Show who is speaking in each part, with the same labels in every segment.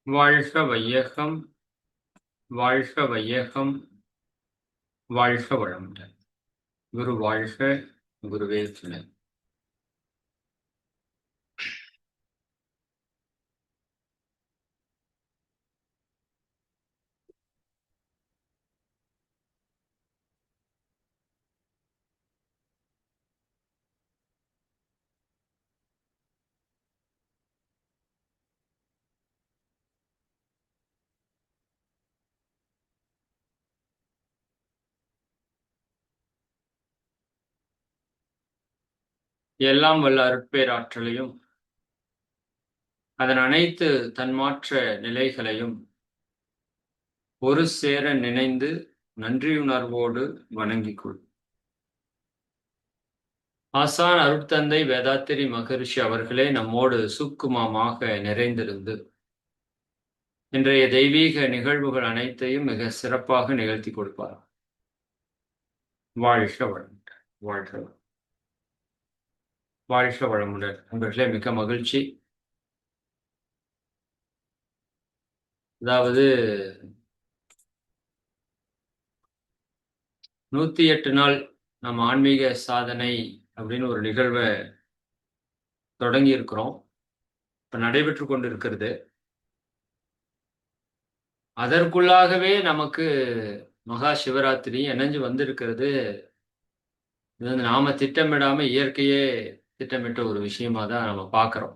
Speaker 1: வாழ்க வையகம், வாழ்க வையகம், வாழ்க வளமுடன். குரு வாழ்க, குருவே துணை. எல்லாம் வல்ல அருட்பேராற்றலையும் அதன் அனைத்து தன்மாற்ற நிலைகளையும் ஒரு சேர நினைந்து நன்றியுணர்வோடு வணங்கிக் கொள். ஆசான் அருட்தந்தை வேதாத்திரி மகரிஷி அவர்களே நம்மோடு சூக்குமமாக நிறைந்திருந்து இன்றைய தெய்வீக நிகழ்வுகள் அனைத்தையும் மிக சிறப்பாக நிகழ்த்தி கொடுப்பார். வாழ்க வளமுடன், வாழ்க வளமுடன், வாழ்க வளமுடன். நண்பர்களே, மிக மகிழ்ச்சி. அதாவது 108 நாள் நம்ம ஆன்மீக சாதனை அப்படின்னு ஒரு நிகழ்வை தொடங்கி இருக்கிறோம். இப்ப நடைபெற்று கொண்டு இருக்கிறது. அதற்குள்ளாகவே நமக்கு மகா சிவராத்திரி இணைஞ்சு வந்திருக்கிறது. இது வந்து நாம திட்டமிடாம இயற்கையே திட்டமிட்ட ஒரு விஷயமா தான் நம்ம பார்க்கிறோம்.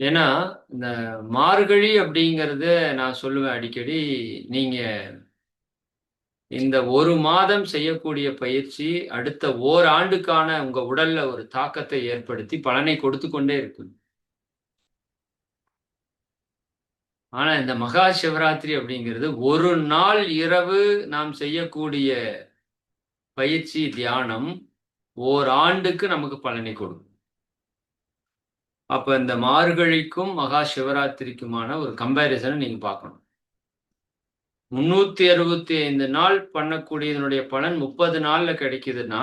Speaker 1: ஏன்னா இந்த மார்கழி அப்படிங்கிறது நான் சொல்லுவேன் அடிக்கடி, நீங்க இந்த ஒரு மாதம் செய்யக்கூடிய பயிற்சி அடுத்த ஓராண்டுக்கான உங்க உடல்ல ஒரு தாக்கத்தை ஏற்படுத்தி பலனை கொடுத்து கொண்டே இருக்கு. ஆனா இந்த மகா சிவராத்திரி அப்படிங்கிறது ஒரு நாள் இரவு நாம் செய்யக்கூடிய பயிற்சி தியானம் ஓராண்டுக்கு நமக்கு பலனை கொடுக்கும். அப்ப இந்த மார்கழிக்கும் மகா சிவராத்திரிக்குமான ஒரு கம்பேரிசனை நீங்க பார்க்கணும். 365 நாள் பண்ணக்கூடியதனுடைய பலன் 30 நாள்ல கிடைக்குதுன்னா,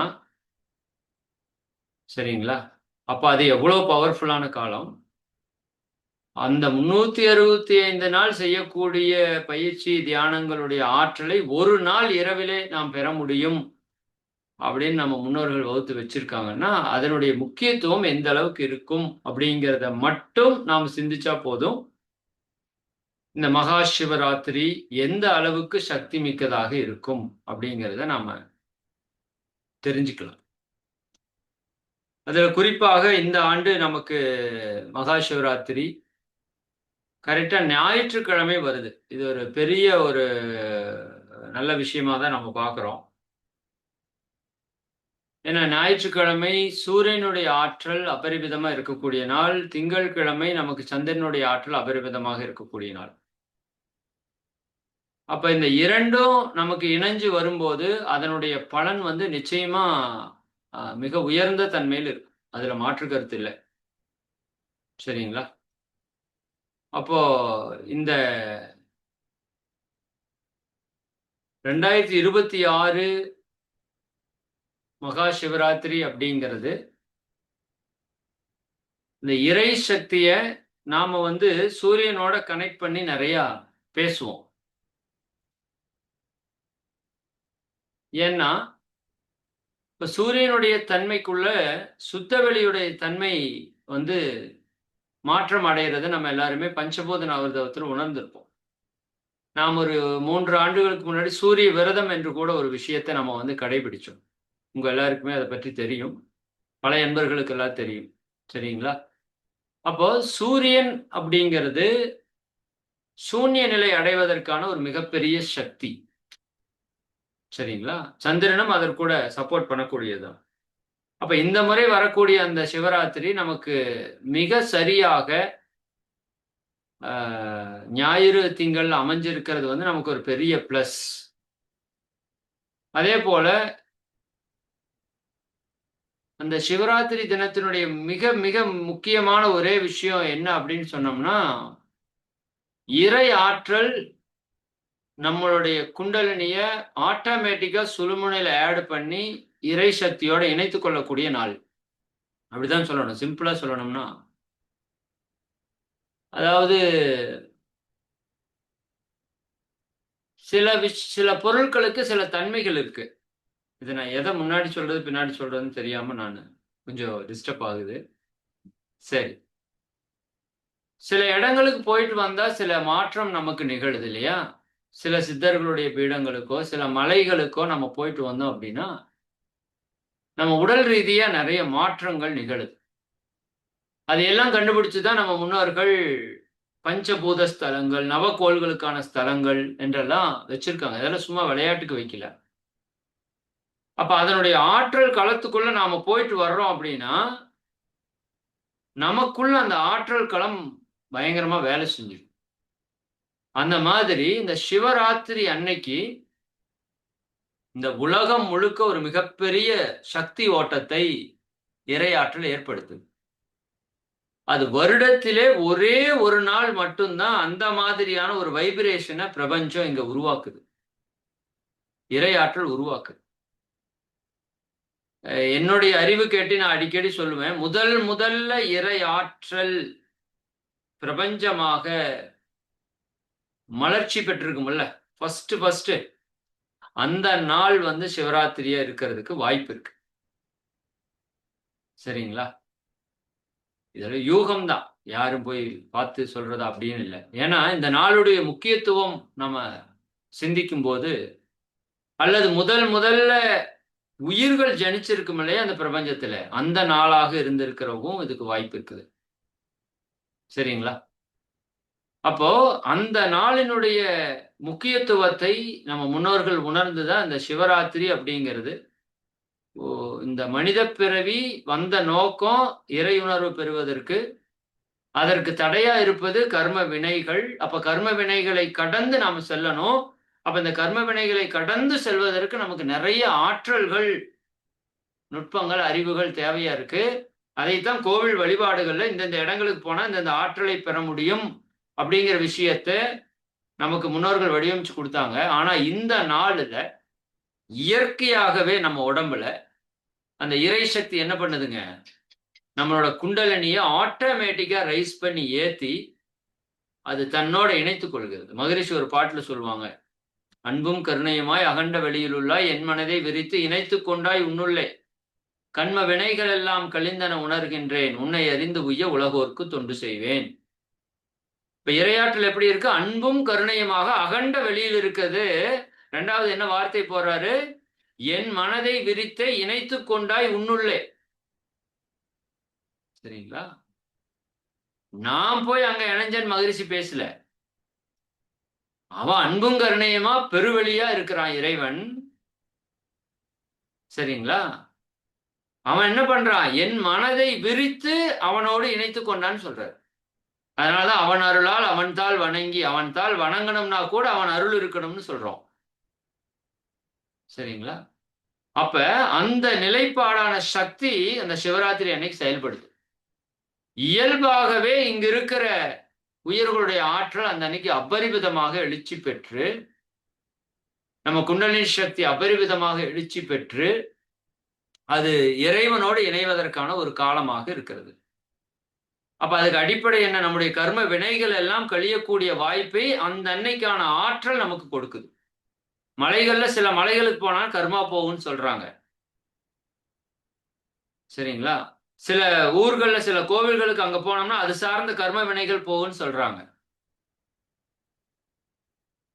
Speaker 1: சரிங்களா? அப்ப அது எவ்வளவு பவர்ஃபுல்லான காலம். அந்த 365 நாள் செய்யக்கூடிய பயிற்சி தியானங்களுடைய ஆற்றலை ஒரு நாள் இரவிலே நாம் பெற முடியும் அப்படின்னு நம்ம முன்னோர்கள் வகுத்து வச்சிருக்காங்கன்னா, அதனுடைய முக்கியத்துவம் எந்த அளவுக்கு இருக்கும் அப்படிங்கிறத மட்டும் நாம் சிந்திச்சா போதும். இந்த மகா சிவராத்திரி எந்த அளவுக்கு சக்தி மிக்கதாக இருக்கும் அப்படிங்கிறத நாம தெரிஞ்சுக்கலாம். அதுல குறிப்பாக இந்த ஆண்டு நமக்கு மகா சிவராத்திரி கரெக்டா ஞாயிற்றுக்கிழமை வருது. இது ஒரு பெரிய ஒரு நல்ல விஷயமா தான் நம்ம பார்க்கிறோம். ஏன்னா ஞாயிற்றுக்கிழமை சூரியனுடைய ஆற்றல் அபரிமிதமா இருக்கக்கூடிய நாள். திங்கட்கிழமை நமக்கு சந்திரனுடைய ஆற்றல் அபரிமிதமாக இருக்கக்கூடிய நாள். அப்ப இந்த இரண்டும் நமக்கு இணைஞ்சு வரும்போது அதனுடைய பலன் வந்து நிச்சயமா மிக உயர்ந்த தன்மையில் இருக்கும். அதுல மாற்று கருத்து இல்லை. சரிங்களா? அப்போ இந்த 2026 மகா சிவராத்திரி அப்படிங்கிறது இந்த இறை சக்திய நாம வந்து சூரியனோட கனெக்ட் பண்ணி நிறைய பேசுவோம். ஏன்னா இப்ப சூரியனுடைய தன்மைக்குள்ள சுத்தவெளியுடைய தன்மை வந்து மாற்றம் அடைகிறத நம்ம எல்லாருமே பஞ்சபூத நவதவத்தில் உணர்ந்திருப்போம். நாம் ஒரு 3 ஆண்டுகளுக்கு முன்னாடி சூரிய விரதம் என்று கூட ஒரு விஷயத்தை நம்ம வந்து கடைபிடிச்சோம். உங்க எல்லாருக்குமே அதை பற்றி தெரியும். பல நண்பர்களுக்கு எல்லாம் தெரியும். சரிங்களா? அப்போ சூரியன் அப்படிங்கிறது சூன்ய நிலை அடைவதற்கான ஒரு மிகப்பெரிய சக்தி. சரிங்களா? சந்திரனும் அதற்கூட சப்போர்ட் பண்ணக்கூடியதுதான். அப்ப இந்த முறை வரக்கூடிய அந்த சிவராத்திரி நமக்கு மிக சரியாக ஞாயிறு திங்கள் அமைஞ்சிருக்கிறது வந்து நமக்கு ஒரு பெரிய பிளஸ். அதே போல அந்த சிவராத்திரி தினத்தினுடைய மிக மிக முக்கியமான ஒரே விஷயம் என்ன அப்படின்னு சொன்னோம்னா, இறை ஆற்றல் நம்மளுடைய குண்டலினிய ஆட்டோமேட்டிக்கா சுழுமுனையில ஆட் பண்ணி இறை சக்தியோட இணைத்துக் கொள்ளக்கூடிய நாள். அப்படிதான் சொல்லணும். சிம்பிளா சொல்லணும்னா, அதாவது சில பொருட்களுக்கு சில தன்மைகள் இருக்கு. இது நான் எதை முன்னாடி சொல்றது பின்னாடி சொல்றதுன்னு தெரியாம நான் கொஞ்சம் டிஸ்டர்ப் ஆகுது. சரி, சில இடங்களுக்கு போயிட்டு வந்தா சில மாற்றம் நமக்கு நிகழுது இல்லையா? சில சித்தர்களுடைய பீடங்களுக்கோ சில மலைகளுக்கோ நம்ம போயிட்டு வந்தோம் அப்படின்னா நம்ம உடல் ரீதியா நிறைய மாற்றங்கள் நிகழுது. அதையெல்லாம் கண்டுபிடிச்சுதான் நம்ம முன்னோர்கள் பஞ்சபூத ஸ்தலங்கள், நவக்கோள்களுக்கான ஸ்தலங்கள் என்றெல்லாம் வச்சிருக்காங்க. இதெல்லாம் சும்மா விளையாட்டுக்கு வைக்கல. அப்ப அதனுடைய ஆற்றல் களத்துக்குள்ள நாம போயிட்டு வர்றோம் அப்படின்னா நமக்குள்ள அந்த ஆற்றல் களம் பயங்கரமா வேலை செஞ்சிடும். அந்த மாதிரி இந்த சிவராத்திரி அன்னைக்கு இந்த உலகம் முழுக்க ஒரு மிகப்பெரிய சக்தி ஓட்டத்தை இறையாற்றல் ஏற்படுத்துது. அது வருடத்திலே ஒரே ஒரு நாள் மட்டும்தான் அந்த மாதிரியான ஒரு வைப்ரேஷனை பிரபஞ்சம் இங்க உருவாக்குது, இறையாற்றல் உருவாக்குது. என்னுடைய அறிவு கேட்டு நான் அடிக்கடி சொல்லுவேன், முதல்ல இறை ஆற்றல் பிரபஞ்சமாக மலர்ச்சி பெற்றிருக்கும்ல, ஃபர்ஸ்ட் அந்த நாள் வந்து சிவராத்திரியா இருக்கிறதுக்கு வாய்ப்பு இருக்கு. சரிங்களா? இதெல்லாம் யூகம் தான், யாரும் போய் பார்த்து சொல்றதா அப்படின்னு இல்லை. ஏன்னா இந்த நாளுடைய முக்கியத்துவம் நம்ம சிந்திக்கும் போது, அல்லது முதல்ல உயிர்கள் ஜனிச்சிருக்கும் இல்லையா அந்த பிரபஞ்சத்துல, அந்த நாளாக இருந்திருக்கிறவும் இதுக்கு வாய்ப்பு இருக்குது. சரிங்களா? அப்போ அந்த நாளினுடைய முக்கியத்துவத்தை நம்ம முன்னோர்கள் உணர்ந்துதான் இந்த சிவராத்திரி அப்படிங்கிறது, இந்த மனித பிறவி வந்த நோக்கம் இறையுணர்வு பெறுவதற்கு, அதற்கு தடையா இருப்பது கர்ம வினைகள். அப்ப கர்ம வினைகளை கடந்து நாம செல்லணும். அப்ப இந்த கர்ம வினைகளை கடந்து செல்வதற்கு நமக்கு நிறைய ஆற்றல்கள், நுட்பங்கள், அறிவுகள் தேவையா இருக்கு. அதைத்தான் கோவில் வழிபாடுகள்ல இந்தந்த இடங்களுக்கு போனா இந்தந்த ஆற்றலை பெற முடியும் அப்படிங்கிற விஷயத்த நமக்கு முன்னோர்கள் வடிவமைச்சு கொடுத்தாங்க. ஆனா இந்த நாளுல இயற்கையாகவே நம்ம உடம்புல அந்த இறை சக்தி என்ன பண்ணுதுங்க, நம்மளோட குண்டலினியை ஆட்டோமேட்டிக்கா ரைஸ் பண்ணி ஏத்தி அது தன்னோட இணைத்துக் கொள்கிறது. மகரிஷி ஒரு பாட்டுல சொல்லுவாங்க, அன்பும் கருணையுமாய் அகண்ட வெளியிலுள்ளாய் என் மனதை விரித்து இணைத்துக் கொண்டாய் உன்னுள்ளே, கண்ம வினைகள் எல்லாம் கழிந்தன உணர்கின்றேன், உன்னை அறிந்து உய்ய உலகோர்க்கு தொண்டு செய்வேன். இப்ப இரையாற்றல் எப்படி இருக்கு? அன்பும் கருணையுமாக அகண்ட வெளியில் இருக்குது. ரெண்டாவது என்ன வார்த்தை போடுறாரு? என் மனதை விரித்தே இணைத்துக் கொண்டாய் உன்னுள்ளே. சரிங்களா? நான் போய் அங்க இணைஞ்சன் மகிழ்ச்சி பேசல. அவன் அன்பும் கருணையுமா பெருவெளியா இருக்கிறான் இறைவன். சரிங்களா? அவன் என்ன பண்றான்? என் மனதை விரித்து அவனோடு இணைத்துக் கொண்டான்னு சொல்றார். அதனாலதான் அவன் அருளால் அவன் தாள் வணங்கி, அவன் தாள் வணங்கணும்னா கூட அவன் அருள் இருக்கணும்னு சொல்றோம். சரிங்களா? அப்ப அந்த நிலைப்பாடான சக்தி அந்த சிவராத்திரி அன்னைக்கு செயல்படுது. இயல்பாகவே இங்க இருக்கிற உயிர்களுடைய ஆற்றல் அந்த அன்னைக்கு அபரிவிதமாக எழுச்சி பெற்று, நம்ம குண்டலினி சக்தி அபரிவிதமாக எழுச்சி பெற்று அது இறைவனோடு இணைவதற்கான ஒரு காலமாக இருக்கிறது. அப்ப அதுக்கு அடிப்படை என்ன? நம்முடைய கர்ம வினைகள் எல்லாம் கழியக்கூடிய வாய்ப்பை அந்த அன்னைக்கான ஆற்றல் நமக்கு கொடுக்குது. மலைகள்ல சில மலைகளுக்கு போனா கர்மா போகும்னு சொல்றாங்க. சரிங்களா? சில ஊர்கள்ல சில கோவில்களுக்கு அங்க போனோம்னா அது சார்ந்த கர்ம வினைகள் போகும்னு சொல்றாங்க.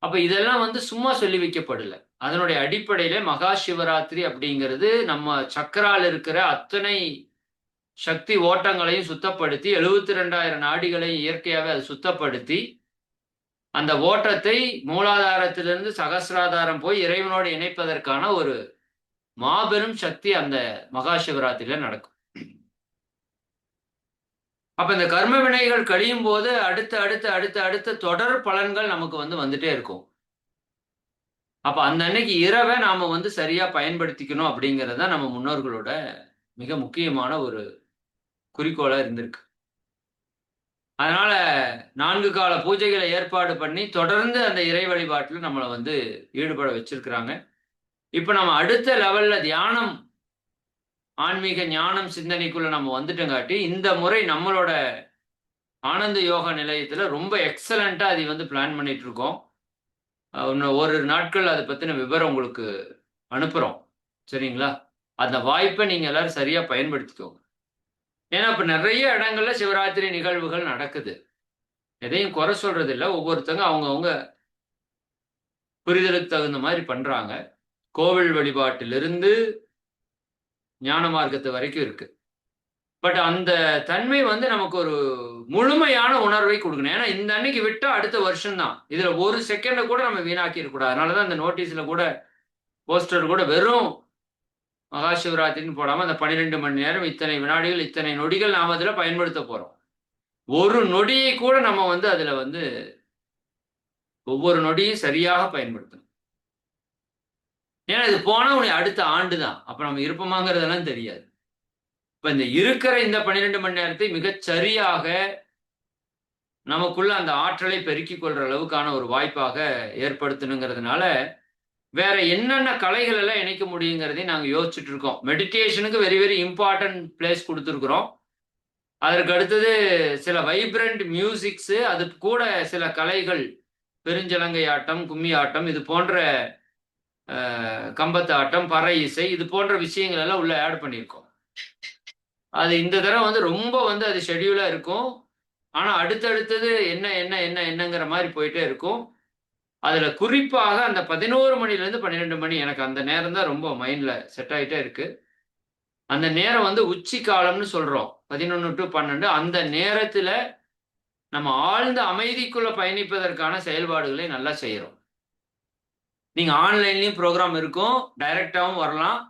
Speaker 1: அப்ப இதெல்லாம் வந்து சும்மா சொல்லி வைக்கப்படல. அதனுடைய அடிப்படையில மகா சிவராத்திரி அப்படிங்கிறது நம்ம சக்கரால் இருக்கிற அத்தனை சக்தி ஓட்டங்களையும் சுத்தப்படுத்தி 72,000 நாடிகளையும் இயற்கையாவே அது சுத்தப்படுத்தி அந்த ஓட்டத்தை மூலாதாரத்திலிருந்து சகசிராதாரம் போய் இறைவனோடு இணைப்பதற்கான ஒரு மாபெரும் சக்தி அந்த மகா சிவராத்திரியில நடக்கும். அப்ப இந்த கர்ம வினைகள் கழியும் போது அடுத்த தொடர் பலன்கள் நமக்கு வந்துட்டே இருக்கும். அப்ப அந்த அன்னைக்கு இரவை நாம சரியா பயன்படுத்திக்கணும் அப்படிங்கிறது தான் நம்ம முன்னோர்களோட மிக முக்கியமான ஒரு குறிக்கோளா இருந்திருக்கு. அதனால 4 கால பூஜைகளை ஏற்பாடு பண்ணி தொடர்ந்து அந்த இறை வழிபாட்டில் நம்மளை ஈடுபட வச்சிருக்கிறாங்க. இப்ப நம்ம அடுத்த லெவல்ல தியானம், ஆன்மீக ஞானம் சிந்தனைக்குள்ள நம்ம வந்துட்டங்காட்டி இந்த முறை நம்மளோட ஆனந்த யோகா நிலையத்துல ரொம்ப எக்ஸலண்டா அதை வந்து பிளான் பண்ணிட்டு இருக்கோம். இன்னும் ஓரிரு நாட்கள் அதை பத்தின விவரம் உங்களுக்கு அனுப்புறோம். சரிங்களா? அந்த வாய்ப்பை நீங்க எல்லாரும் சரியா பயன்படுத்திக்கோங்க. ஏன்னா, இப்ப நெறைய இடங்கள்ல சிவராத்திரி நிகழ்வுகள் நடக்குது. எதையும் குறை சொல்றது இல்ல. ஒவ்வொருத்தங்க அவங்கவங்க புரிதலுக்கு தகுந்த மாரி பண்றாங்க. கோவில் வழிபாட்டிலிருந்து ஞான மார்க்கத்து வரைக்கும் இருக்கு. பட் அந்த தன்மை வந்து நமக்கு ஒரு முழுமையான உணர்வை குடுக்கணும். ஏன்னா, இந்த அன்னைக்கு விட்டா அடுத்த வருஷம் தான். இதுல ஒரு செகண்ட கூட நம்ம வீணாக்கிற கூடாது. அதனால தான் இந்த நோட்டீஸ்ல கூட போஸ்டர் கூட வெறும் மகா சிவராத்திரின்னு போடாம அந்த 12 மணி நேரம், இத்தனை வினாடிகள், இத்தனை நொடிகள் நாம அதுல பயன்படுத்த போறோம். ஒரு நொடியை கூட நம்ம வந்து அதுல வந்து ஒவ்வொரு நொடியும் சரியாக பயன்படுத்தணும். ஏன்னா இது போனா உனக்கு அடுத்த ஆண்டு தான். அப்ப நம்ம இருப்போமாங்கிறதெல்லாம் தெரியாது. இப்ப இந்த இருக்கிற இந்த 12 மணி நேரத்தை மிகச் சரியாக நமக்குள்ள அந்த ஆற்றலை பெருக்கிக் கொள்ற அளவுக்கான ஒரு வாய்ப்பாக ஏற்படுத்தணுங்கிறதுனால, வேற என்னென்ன கலைகள் எல்லாம் இணைக்க முடியுங்கிறதையும் நாங்க யோசிச்சுட்டு இருக்கோம். மெடிடேஷனுக்கு வெரி வெரி இம்பார்ட்டன்ட் பிளேஸ் குடுத்திருக்கிறோம். அதற்கு அடுத்தது சில வைப்ரண்ட் மியூசிக்ஸ், அது கூட சில கலைகள், பெருஞ்சலங்கை ஆட்டம், கும்மி ஆட்டம் இது போன்ற கம்பத்து ஆட்டம், பறை இசை இது போன்ற விஷயங்கள் எல்லாம் உள்ள ஆட் பண்ணியிருக்கோம். அது இந்த தடவ வந்து ரொம்ப வந்து அது ஷெட்யூலா இருக்கும். ஆனா அடுத்தடுத்தது என்ன என்ன என்ன என்னங்கிற மாரி போயிட்டே இருக்கும். அதுல குறிப்பாக அந்த 11 மணிலேருந்து 12 மணி எனக்கு அந்த நேரம் தான் ரொம்ப மைண்ட்ல செட் ஆயிட்டே இருக்கு. அந்த நேரம் வந்து உச்சி காலம்னு சொல்றோம். 11 டூ 12 அந்த நேரத்துல நம்ம ஆழ்ந்த அமைதிக்குள்ள பயணிப்பதற்கான செயல்பாடுகளை நல்லா செய்றோம். நீங்க ஆன்லைன்லயும் ப்ரோகிராம் இருக்கும். டைரக்ட்டாவும் வரலாம்.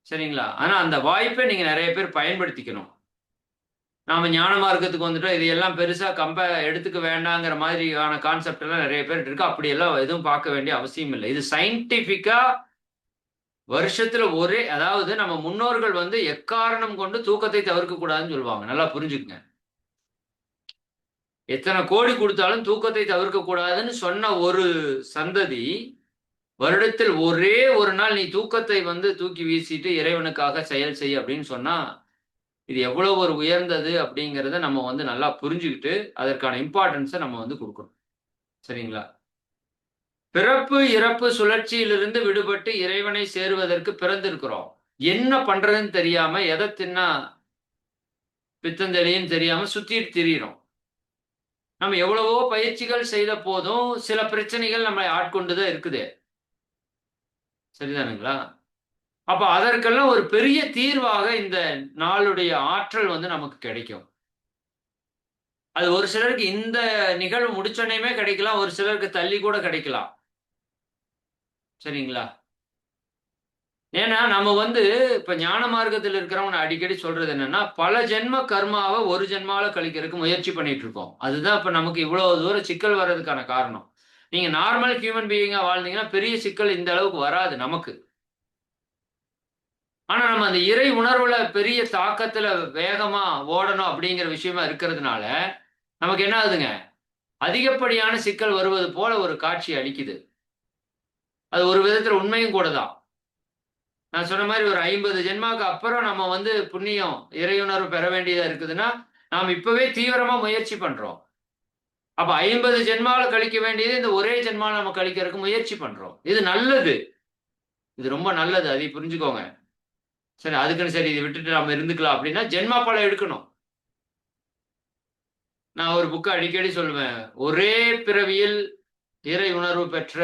Speaker 1: சரிங்களா? ஆனா அந்த வாய்ப்பை நீங்க நெறைய பேர் பயன்படுத்திக்கணும். நாம ஞான மார்க்கத்துக்கு வந்துட்டோம். இது எல்லாம் பெருசா எடுத்துக்க வேண்டாங்கிற மாதிரியான கான்செப்ட் எல்லாம் நெறைய பேர்ட்ட இருக்கு. அப்படியெல்லாம் எதுவும் பார்க்க வேண்டிய அவசியம் இல்ல. இது சயின்டிஃபிக்கா வருஷத்துல அதாவது நம்ம முன்னோர்கள் வந்து எக்காரணம் கொண்டு தூக்கத்தை தவிர்க்கக் கூடாதுன்னு சொல்லுவாங்க. நல்லா புரிஞ்சுக்கங்க. எத்தன கோடி குடுத்தாலும் தூக்கத்தை தவிர்க்கக் கூடாதுன்னு சொன்ன ஒரு சந்ததி, வருடத்தில் ஒரே ஒரு நாள் நீ தூக்கத்தை வந்து தூக்கி வீசிட்டு இறைவனுக்காக செயல் செய் அப்படின்னு சொன்னா, இது எவ்வளவு ஒரு உயர்ந்தது அப்படிங்கிறத நம்ம வந்து நல்லா புரிஞ்சுகிட்டு, அதற்கான இம்பார்ட்டன்ஸ நம்ம வந்து குடுக்கணும். சரிங்களா? பிறப்பு, இறப்பு சுழற்சியிலிருந்து விடுபட்டு இறைவனை சேருவதற்கு பிறந்திருக்கிறோம். என்ன பண்றதுன்னு தெரியாம, எத தின்னா பித்தம் தெளியும்னு தெரியாம சுத்திட்டு திரியிறோம். நம்ம எவ்வளவோ பயிற்சிகள் செய்த போதும், சில பிரச்சனைகள் நம்மளை ஆட்கொண்டு தான் இருக்குது. சரிதானுங்களா? அப்ப அதற்கெல்லாம் ஒரு பெரிய தீர்வாக இந்த நாளுடைய ஆற்றல் வந்து நமக்கு கிடைக்கும். அது ஒரு சிலருக்கு இந்த நிகழ்வு முடிச்சோனயுமே கிடைக்கலாம். ஒரு சிலருக்கு தள்ளி கூட கிடைக்கலாம். சரிங்களா? ஏன்னா, நம்ம வந்து இப்ப ஞான மார்க்கத்துல இருக்கிறவங்க நான் அடிக்கடி சொல்றது என்னன்னா, பல ஜென்ம கர்மாவ ஒரு ஜென்மால கழிக்கிறதுக்கு முயற்சி பண்ணிட்டு இருக்கோம். அதுதான் இப்ப நமக்கு இவ்வளவு தூரம் சிக்கல் வர்றதுக்கான காரணம். நீங்க நார்மல் ஹியூமன் பீயிங்கா வாழ்ந்தீங்கன்னா, பெரிய சிக்கல் இந்த அளவுக்கு வராது நமக்கு. ஆனா, நம்ம அந்த இறை உணர்வுல பெரிய தாக்கத்துல வேகமா ஓடணும் அப்படிங்கிற விஷயமா இருக்கிறதுனால, நமக்கு என்ன ஆகுதுங்க? அதிகப்படியான சிக்கல் வருவது போல ஒரு காட்சி அளிக்குது. அது ஒரு விதத்துல உண்மையும் கூட தான். நான் சொன்ன மாரி ஒரு 50 ஜென்மாக்கு அப்புறம் நம்ம வந்து புண்ணியம், இறையுணர்வு பெற வேண்டியதா இருக்குதுன்னா, நாம் இப்பவே தீவிரமா முயற்சி பண்றோம். அப்ப 50 ஜென்மால கழிக்க வேண்டியது இந்த ஒரே ஜென்மால நம்ம கழிக்கிறதுக்கு முயற்சி பண்றோம். இது நல்லது. இது ரொம்ப நல்லது. அதை புரிஞ்சுக்கோங்க. சரி அதுக்குன்னு சரி இத விட்டுட்டு நம்ம இருந்துக்கலாம் அப்படின்னா, ஜென்மா பலம் எடுக்கணும். நான் ஒரு புக்க அடிக்கடி சொல்லுவேன். ஒரே பிறவியில் இறை உணர்வு பெற்ற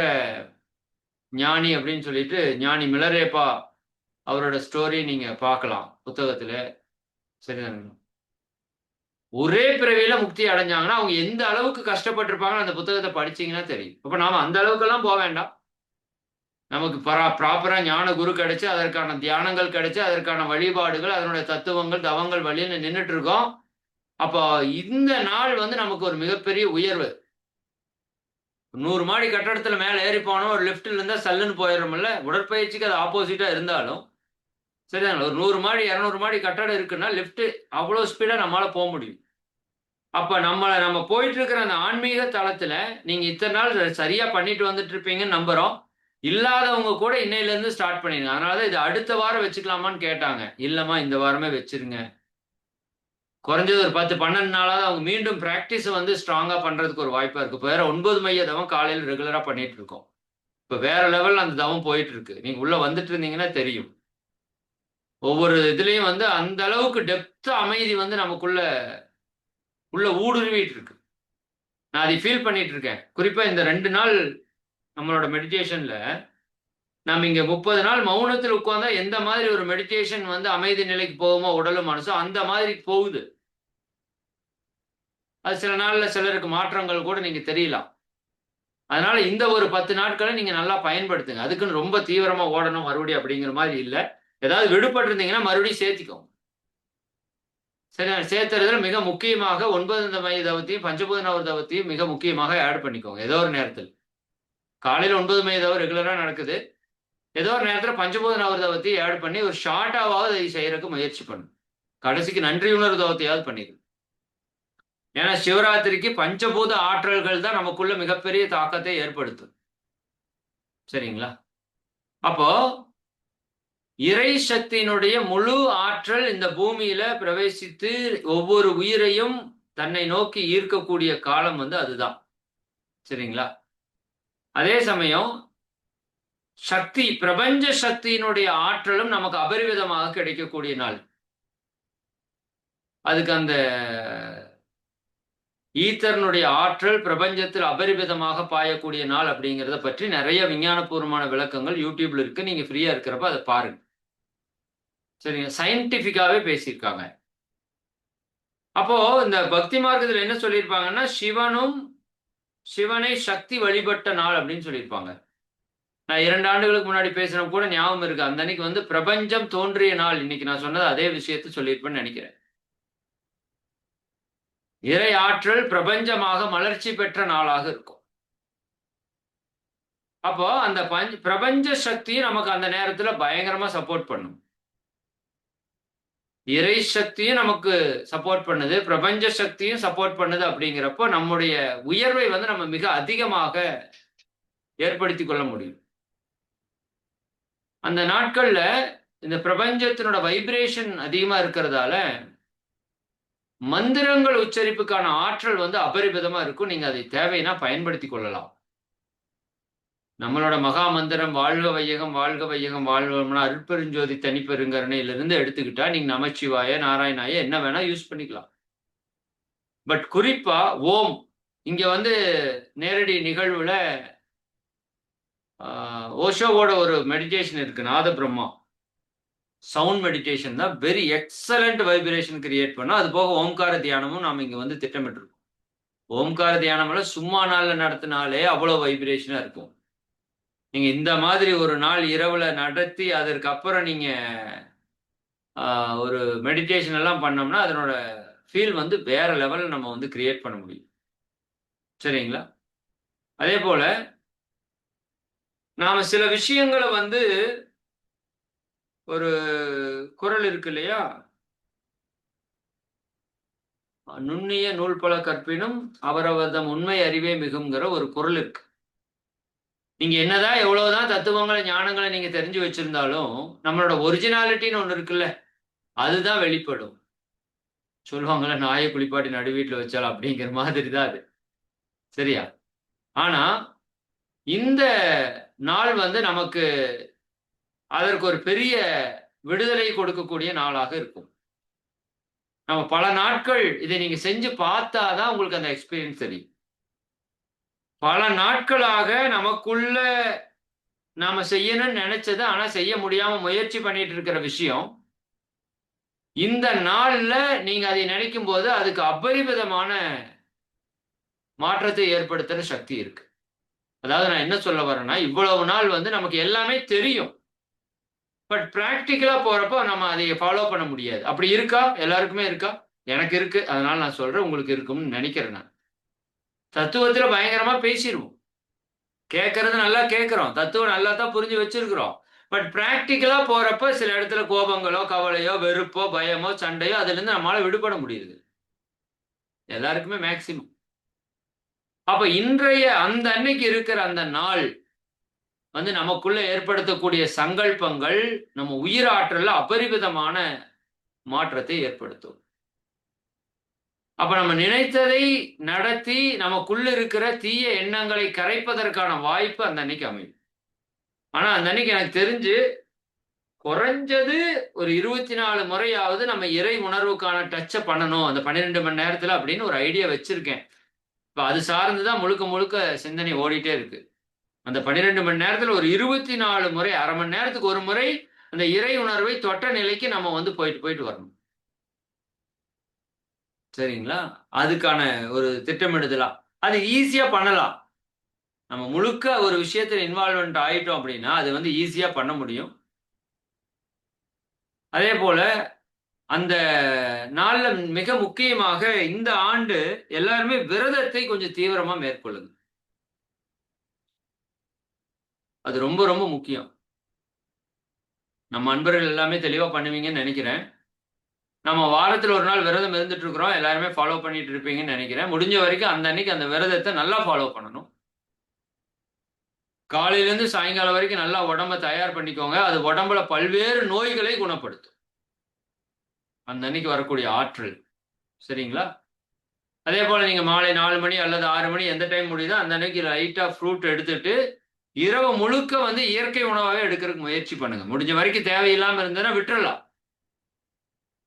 Speaker 1: ஞானி அப்படின்னு சொல்லிட்டு, ஞானி மிலரேப்பா அவரோட ஸ்டோரி நீங்க பார்க்கலாம் புத்தகத்தில. சரிதானுங்களா? ஒரே பிறவியில முக்தி அடைஞ்சாங்கன்னா, அவங்க எந்த அளவுக்கு கஷ்டப்பட்டுருப்பாங்கன்னு அந்த புத்தகத்த படிச்சீங்கன்னா தெரியும். அப்ப நாம அந்த அளவுக்கெல்லாம் வேண்டாம். நமக்கு ப்ராப்பரா ஞான குரு கிடைச்சு, அதற்கான தியானங்கள் கிடைச்சு, அதற்கான வழிபாடுகள், அதனுடைய தத்துவங்கள், தவங்கள் வழியில நின்னுட்டு இருக்கோம். அப்ப இந்த நாள் வந்து நமக்கு ஒரு மிகப்பெரிய உயர்வு. 100 மாடி கட்டடத்துல மேல ஏறி போனோம், ஒரு லிஃப்ட்ல இருந்தா சல்லுன்னு போயிடுறோம்ல. உடற்பயிற்சிக்கு அது ஆப்போசிட்டா இருந்தாலும், சரிதாங்களா? ஒரு 100 மாடி, 200 மாடி கட்டடம் இருக்குன்னா, லிஃப்ட் அவ்வளோ ஸ்பீடா நம்மால முடியும். அப்ப நம்ம போயிட்டு இருக்கிற அந்த ஆன்மீக தளத்துல, நீங்க இத்தன நாள் சரியா பண்ணிட்டு வந்துட்டு இருப்பீங்கன்னு நம்புறோம். இல்லாதவங்க கூட இன்னையிலிருந்து ஸ்டார்ட் பண்ணிருங்க. அதனால தான் இது அடுத்த வாரம் வச்சுக்கலாமான்னு கேட்டாங்க. இல்லம்மா இந்த வாரமே வச்சுருங்க. குறைஞ்சது ஒரு 10-12 நாளாவது அவங்க மீண்டும் பிராக்டிஸ் வந்து ஸ்ட்ராங்கா பண்றதுக்கு ஒரு வாய்ப்பா இருக்கு. இப்போ வேற 9 மைய தவம் காலையில் ரெகுலரா பண்ணிட்டு இருக்கோம். இப்போ வேற லெவல்ல அந்த தவம் போயிட்டு இருக்கு. நீங்க உள்ள வந்துட்டு இருந்தீங்கன்னா தெரியும். ஒவ்வொரு இதுலயும் வந்து அந்த அளவுக்கு டெப்த் அமைதி வந்து நமக்குள்ள உள்ள ஊடுருவிட்டு இருக்கு. நான் அதை ஃபீல் பண்ணிட்டு இருக்கேன். குறிப்பா இந்த 2 நாள் நம்மளோட மெடிடேஷன்ல நம்ம இங்க 30 நாள் மௌனத்தில் உட்கார்ந்தா எந்த மாதிரி ஒரு மெடிடேஷன் வந்து அமைதி நிலைக்கு போகுமோ உடலும் மனசும் அந்த மாதிரி போகுது. அது சில நாள்ல சிலருக்கு மாற்றங்கள் கூட நீங்க தெரியலாம். அதனால இந்த ஒரு 10 நாட்களை நீங்க நல்லா பயன்படுத்துங்க. அதுக்குன்னு ரொம்ப தீவிரமா ஓடணும் மறுபடியும் அப்படிங்கிற மாதிரி இல்ல. ஏதாவது விடுபட்டு இருந்தீங்கன்னா மறுபடியும் சேர்த்திக்கோங்க. சரியா? சேர்த்துறதுல மிக முக்கியமாக 9 மைய தவத்தையும், பஞ்சபூத நவ தவத்தையும் மிக முக்கியமாக ஆட் பண்ணிக்கோங்க. ஏதோ ஒரு நேரத்தில். காலையில 9 மைய தவம் ரெகுலரா நடக்குது. ஏதோ ஒரு நேரத்துல பஞ்சபூத நவ தவத்தையும் ஆட் பண்ணி ஒரு ஷார்ட்டாவாவது அதை செய்யறதுக்கு முயற்சி பண்ணுங்க. கடைசிக்கு நன்றி உணர்வு தவத்தையாவது பண்ணிடுங்க. ஏன்னா சிவராத்திரிக்கு பஞ்சபூத ஆற்றல்கள் தான் நமக்குள்ள மிகப்பெரிய தாக்கத்தை ஏற்படுத்தும். சரிங்களா? அப்போ இறை சக்தியினுடைய முழு ஆற்றல் இந்த பூமியில பிரவேசித்து ஒவ்வொரு உயிரையும் தன்னை நோக்கி ஈர்க்கக்கூடிய காலம் வந்து அதுதான். சரிங்களா? அதே சமயம் சக்தி, பிரபஞ்ச சக்தியினுடைய ஆற்றலும் நமக்கு அபரிவிதமாக கிடைக்கக்கூடிய நாள். அதுக்கு அந்த ஈத்தர்னுடைய ஆற்றல் பிரபஞ்சத்தில் அபரிவிதமாக பாயக்கூடிய நாள் அப்படிங்கிறத பற்றி நிறைய விஞ்ஞானபூர்வமான விளக்கங்கள் யூடியூப்ல இருக்கு. நீங்க ஃப்ரீயா இருக்கிறப்ப அதை பாருங்க. சரிங்க, சயின்டிபிக்காவே பேசியிருக்காங்க. அப்போ இந்த பக்தி மார்க்கத்தில் என்ன சொல்லியிருப்பாங்கன்னா, சிவனை சக்தி வழிபட்ட நாள் அப்படின்னு சொல்லியிருப்பாங்க. நான் 2 ஆண்டுகளுக்கு முன்னாடி பேசின கூட ஞாபகம் இருக்கு. அந்த அன்னைக்கு வந்து பிரபஞ்சம் தோன்றிய நாள். இன்னைக்கு நான் சொன்னது அதே விஷயத்தை சொல்லியிருப்பேன்னு நினைக்கிறேன். இறை ஆற்றல் பிரபஞ்சமாக மலர்ச்சி பெற்ற நாளாக இருக்கும். அப்போ அந்த பிரபஞ்ச சக்தி நமக்கு அந்த நேரத்துல பயங்கரமா சப்போர்ட் பண்ணும். இறை சக்தியும் நமக்கு சப்போர்ட் பண்ணுது, பிரபஞ்ச சக்தியும் சப்போர்ட் பண்ணுது. அப்படிங்கிறப்போ நம்முடைய உயர்வை வந்து நம்ம மிக அதிகமாக ஏற்படுத்திக் கொள்ள முடியும். அந்த நாட்கள்ல இந்த பிரபஞ்சத்தினோட வைப்ரேஷன் அதிகமா இருக்கிறதால மந்திரங்கள் உச்சரிப்புக்கான ஆற்றல் வந்து அபரிமிதமா இருக்கும். நீங்க அதை தேவைன்னா பயன்படுத்திக் கொள்ளலாம். நம்மளோட மகா மந்திரம் வாழ்க வையகம் வாழ்க வையகம் வாழ்வம்னா அருட்பெருஞ்சோதி தனிப்பெருங்கருணையிலிருந்து எடுத்துக்கிட்டா நீங்க நமச்சிவாய நாராயணாய என்ன வேணா யூஸ் பண்ணிக்கலாம். பட் குறிப்பா ஓம் இங்க வந்து நேரடி நிகழ்வுல ஓஷோவோட ஒரு மெடிடேஷன் இருக்கு, நாத பிரம்மா சவுண்ட் மெடிடேஷன் தான் வெரி எக்ஸலண்ட் வைப்ரேஷன் கிரியேட் பண்ணா. அது போக ஓம்கார தியானமும் நாம இங்க வந்து திட்டமிட்டிருக்கோம். ஓம்கார தியானம் சும்மா நாள்ல நடத்தினாலே அவ்வளவு வைப்ரேஷனா இருக்கும். நீங்க இந்த மாதிரி ஒரு நாள் இரவுல நடத்தி அதற்கு அப்புறம் நீங்க ஒரு மெடிடேஷன் எல்லாம் பண்ணோம்னா அதனோட ஃபீல் வந்து வேற லெவல்ல நம்ம வந்து கிரியேட் பண்ண முடியும். சரிங்களா? அதே போல நாம சில விஷயங்களை வந்து ஒரு குறள் இருக்கு இல்லையா, நுண்ணிய நூல் பல கற்பினும் அவரவர்தம் உண்மை அறிவே மிகுங்கிற ஒரு குறள் இருக்கு. நீங்க என்னதான் எவ்வளவுதான் தத்துவங்களை ஞானங்களை நீங்க தெரிஞ்சு வச்சிருந்தாலும் நம்மளோட ஒரிஜினாலிட்டின்னு ஒண்ணு இருக்குல்ல, அதுதான் வெளிப்படும். சொல்லுவாங்கல்ல, நாயை குளிப்பாட்டி நடு வீட்டுல வச்சாலும் அப்படிங்கிற மாதிரி தான் அது. சரியா? ஆனா இந்த நாள் வந்து நமக்கு அதற்கு ஒரு பெரிய விடுதலை கொடுக்கக்கூடிய நாளாக இருக்கும். நம்ம பல நாட்கள் இதை நீங்க செஞ்சு பார்த்தாதான் உங்களுக்கு அந்த எக்ஸ்பீரியன்ஸ் தெரியும். பல நாட்களாக நமக்குள்ள நாம செய்யணும்னு நினைச்சது ஆனா செய்ய முடியாம முயற்சி பண்ணிட்டு இருக்கிற விஷயம் இந்த நாள்ல நீங்க அதை நினைக்கும் போது அதுக்கு அபரிமிதமான மாற்றத்தை ஏற்படுத்துற சக்தி இருக்கு. அதாவது நான் என்ன சொல்ல வரேன்னா, இவ்வளவு நாள் வந்து நமக்கு எல்லாமே தெரியும், பட் பிராக்டிக்கலா போறப்போ நம்ம அதை ஃபாலோ பண்ண முடியாது. அப்படி இருக்கா? எல்லாருக்குமே இருக்கா? எனக்கு இருக்கு. அதனால நான் சொல்றேன், உங்களுக்கு இருக்கும்னு நினைக்கிறேன். நான் தத்துவத்துல பயங்கரமா பேசிடுவோம், கேட்கறது நல்லா கேட்கிறோம், தத்துவம் நல்லா தான் புரிஞ்சு வச்சிருக்கிறோம். பட் பிராக்டிக்கலா போறப்ப சில இடத்துல கோபங்களோ கவலையோ வெறுப்போ பயமோ சண்டையோ அதுல இருந்து நம்மளால விடுபட முடியுது எல்லாருக்குமே மேக்சிமம். அப்ப இன்றைய அந்த அன்னைக்கு இருக்கிற அந்த நாள் வந்து நமக்குள்ள ஏற்படுத்தக்கூடிய சங்கல்பங்கள் நம்ம உயிர் ஆற்றல்ல அபரிவிதமான மாற்றத்தை ஏற்படுத்தும். அப்ப நம்ம நினைத்ததை நடத்தி நமக்குள்ள இருக்கிற தீய எண்ணங்களை கரைப்பதற்கான வாய்ப்பு அந்த அன்னைக்கு அமையும். ஆனா அந்த அன்னைக்கு எனக்கு தெரிஞ்சு குறைஞ்சது ஒரு 24 முறையாவது நம்ம இறை உணர்வுக்கான டச்சை பண்ணணும் அந்த 12 மணி நேரத்துல அப்படின்னு ஒரு ஐடியா வச்சிருக்கேன். இப்ப அது சார்ந்துதான் முழுக்க முழுக்க சிந்தனை ஓடிட்டே இருக்கு. அந்த 12 மணி நேரத்துல ஒரு 24 முறை, அரை மணி நேரத்துக்கு ஒரு முறை அந்த இறை உணர்வை தொட்ட நிலைக்கு நம்ம வந்து போயிட்டு போயிட்டு வரணும். சரிங்களா? அதுக்கான ஒரு திட்டமிடுதலா. அது ஈஸியா பண்ணலாம். நம்ம முழுக்க ஒரு விஷயத்துல இன்வால்வ்மென்ட் ஆயிட்டோம் அப்படின்னா, அது வந்து ஈஸியா பண்ண முடியும். அதே போல அந்த நாள்ல மிக முக்கியமாக இந்த ஆண்டு எல்லாருமே விரதத்தை கொஞ்சம் தீவிரமா மேற்கொள்ளுங்க. அது ரொம்ப ரொம்ப முக்கியம். நம்ம அன்பர்கள் எல்லாமே தெளிவா பண்ணுவீங்கன்னு நெனைக்கிறேன். நம்ம வாரத்துல ஒரு நாள் விரதம் இருந்துட்டு இருக்கிறோம். எல்லாருமே ஃபாலோ பண்ணிட்டு இருப்பீங்கன்னு நெனைக்கிறேன். முடிஞ்ச வரைக்கும் அந்த அன்னைக்கு அந்த விரதத்த நல்லா ஃபாலோ பண்ணணும். காலையிலேருந்து சாயங்காலம் வரைக்கும் நல்லா உடம்ப தயார் பண்ணிக்கோங்க. அது உடம்புல பல்வேறு நோய்களை குணப்படுத்தும். அந்த அன்னைக்கு வரக்கூடிய ஆற்றல். சரிங்களா? அதே போல நீங்க மாலை 4 மணி அல்லது 6 மணி எந்த டைம் முடியுதோ, அந்த அன்னைக்கு லைட்டா ஃப்ரூட் எடுத்துட்டு, இரவு முழுக்க வந்து இயற்கை உணவாவே எடுக்கறதுக்கு முயற்சி பண்ணுங்க. முடிஞ்ச வரைக்கும் தேவையில்லாம இருந்ததுன்னா விட்டுறலாம்.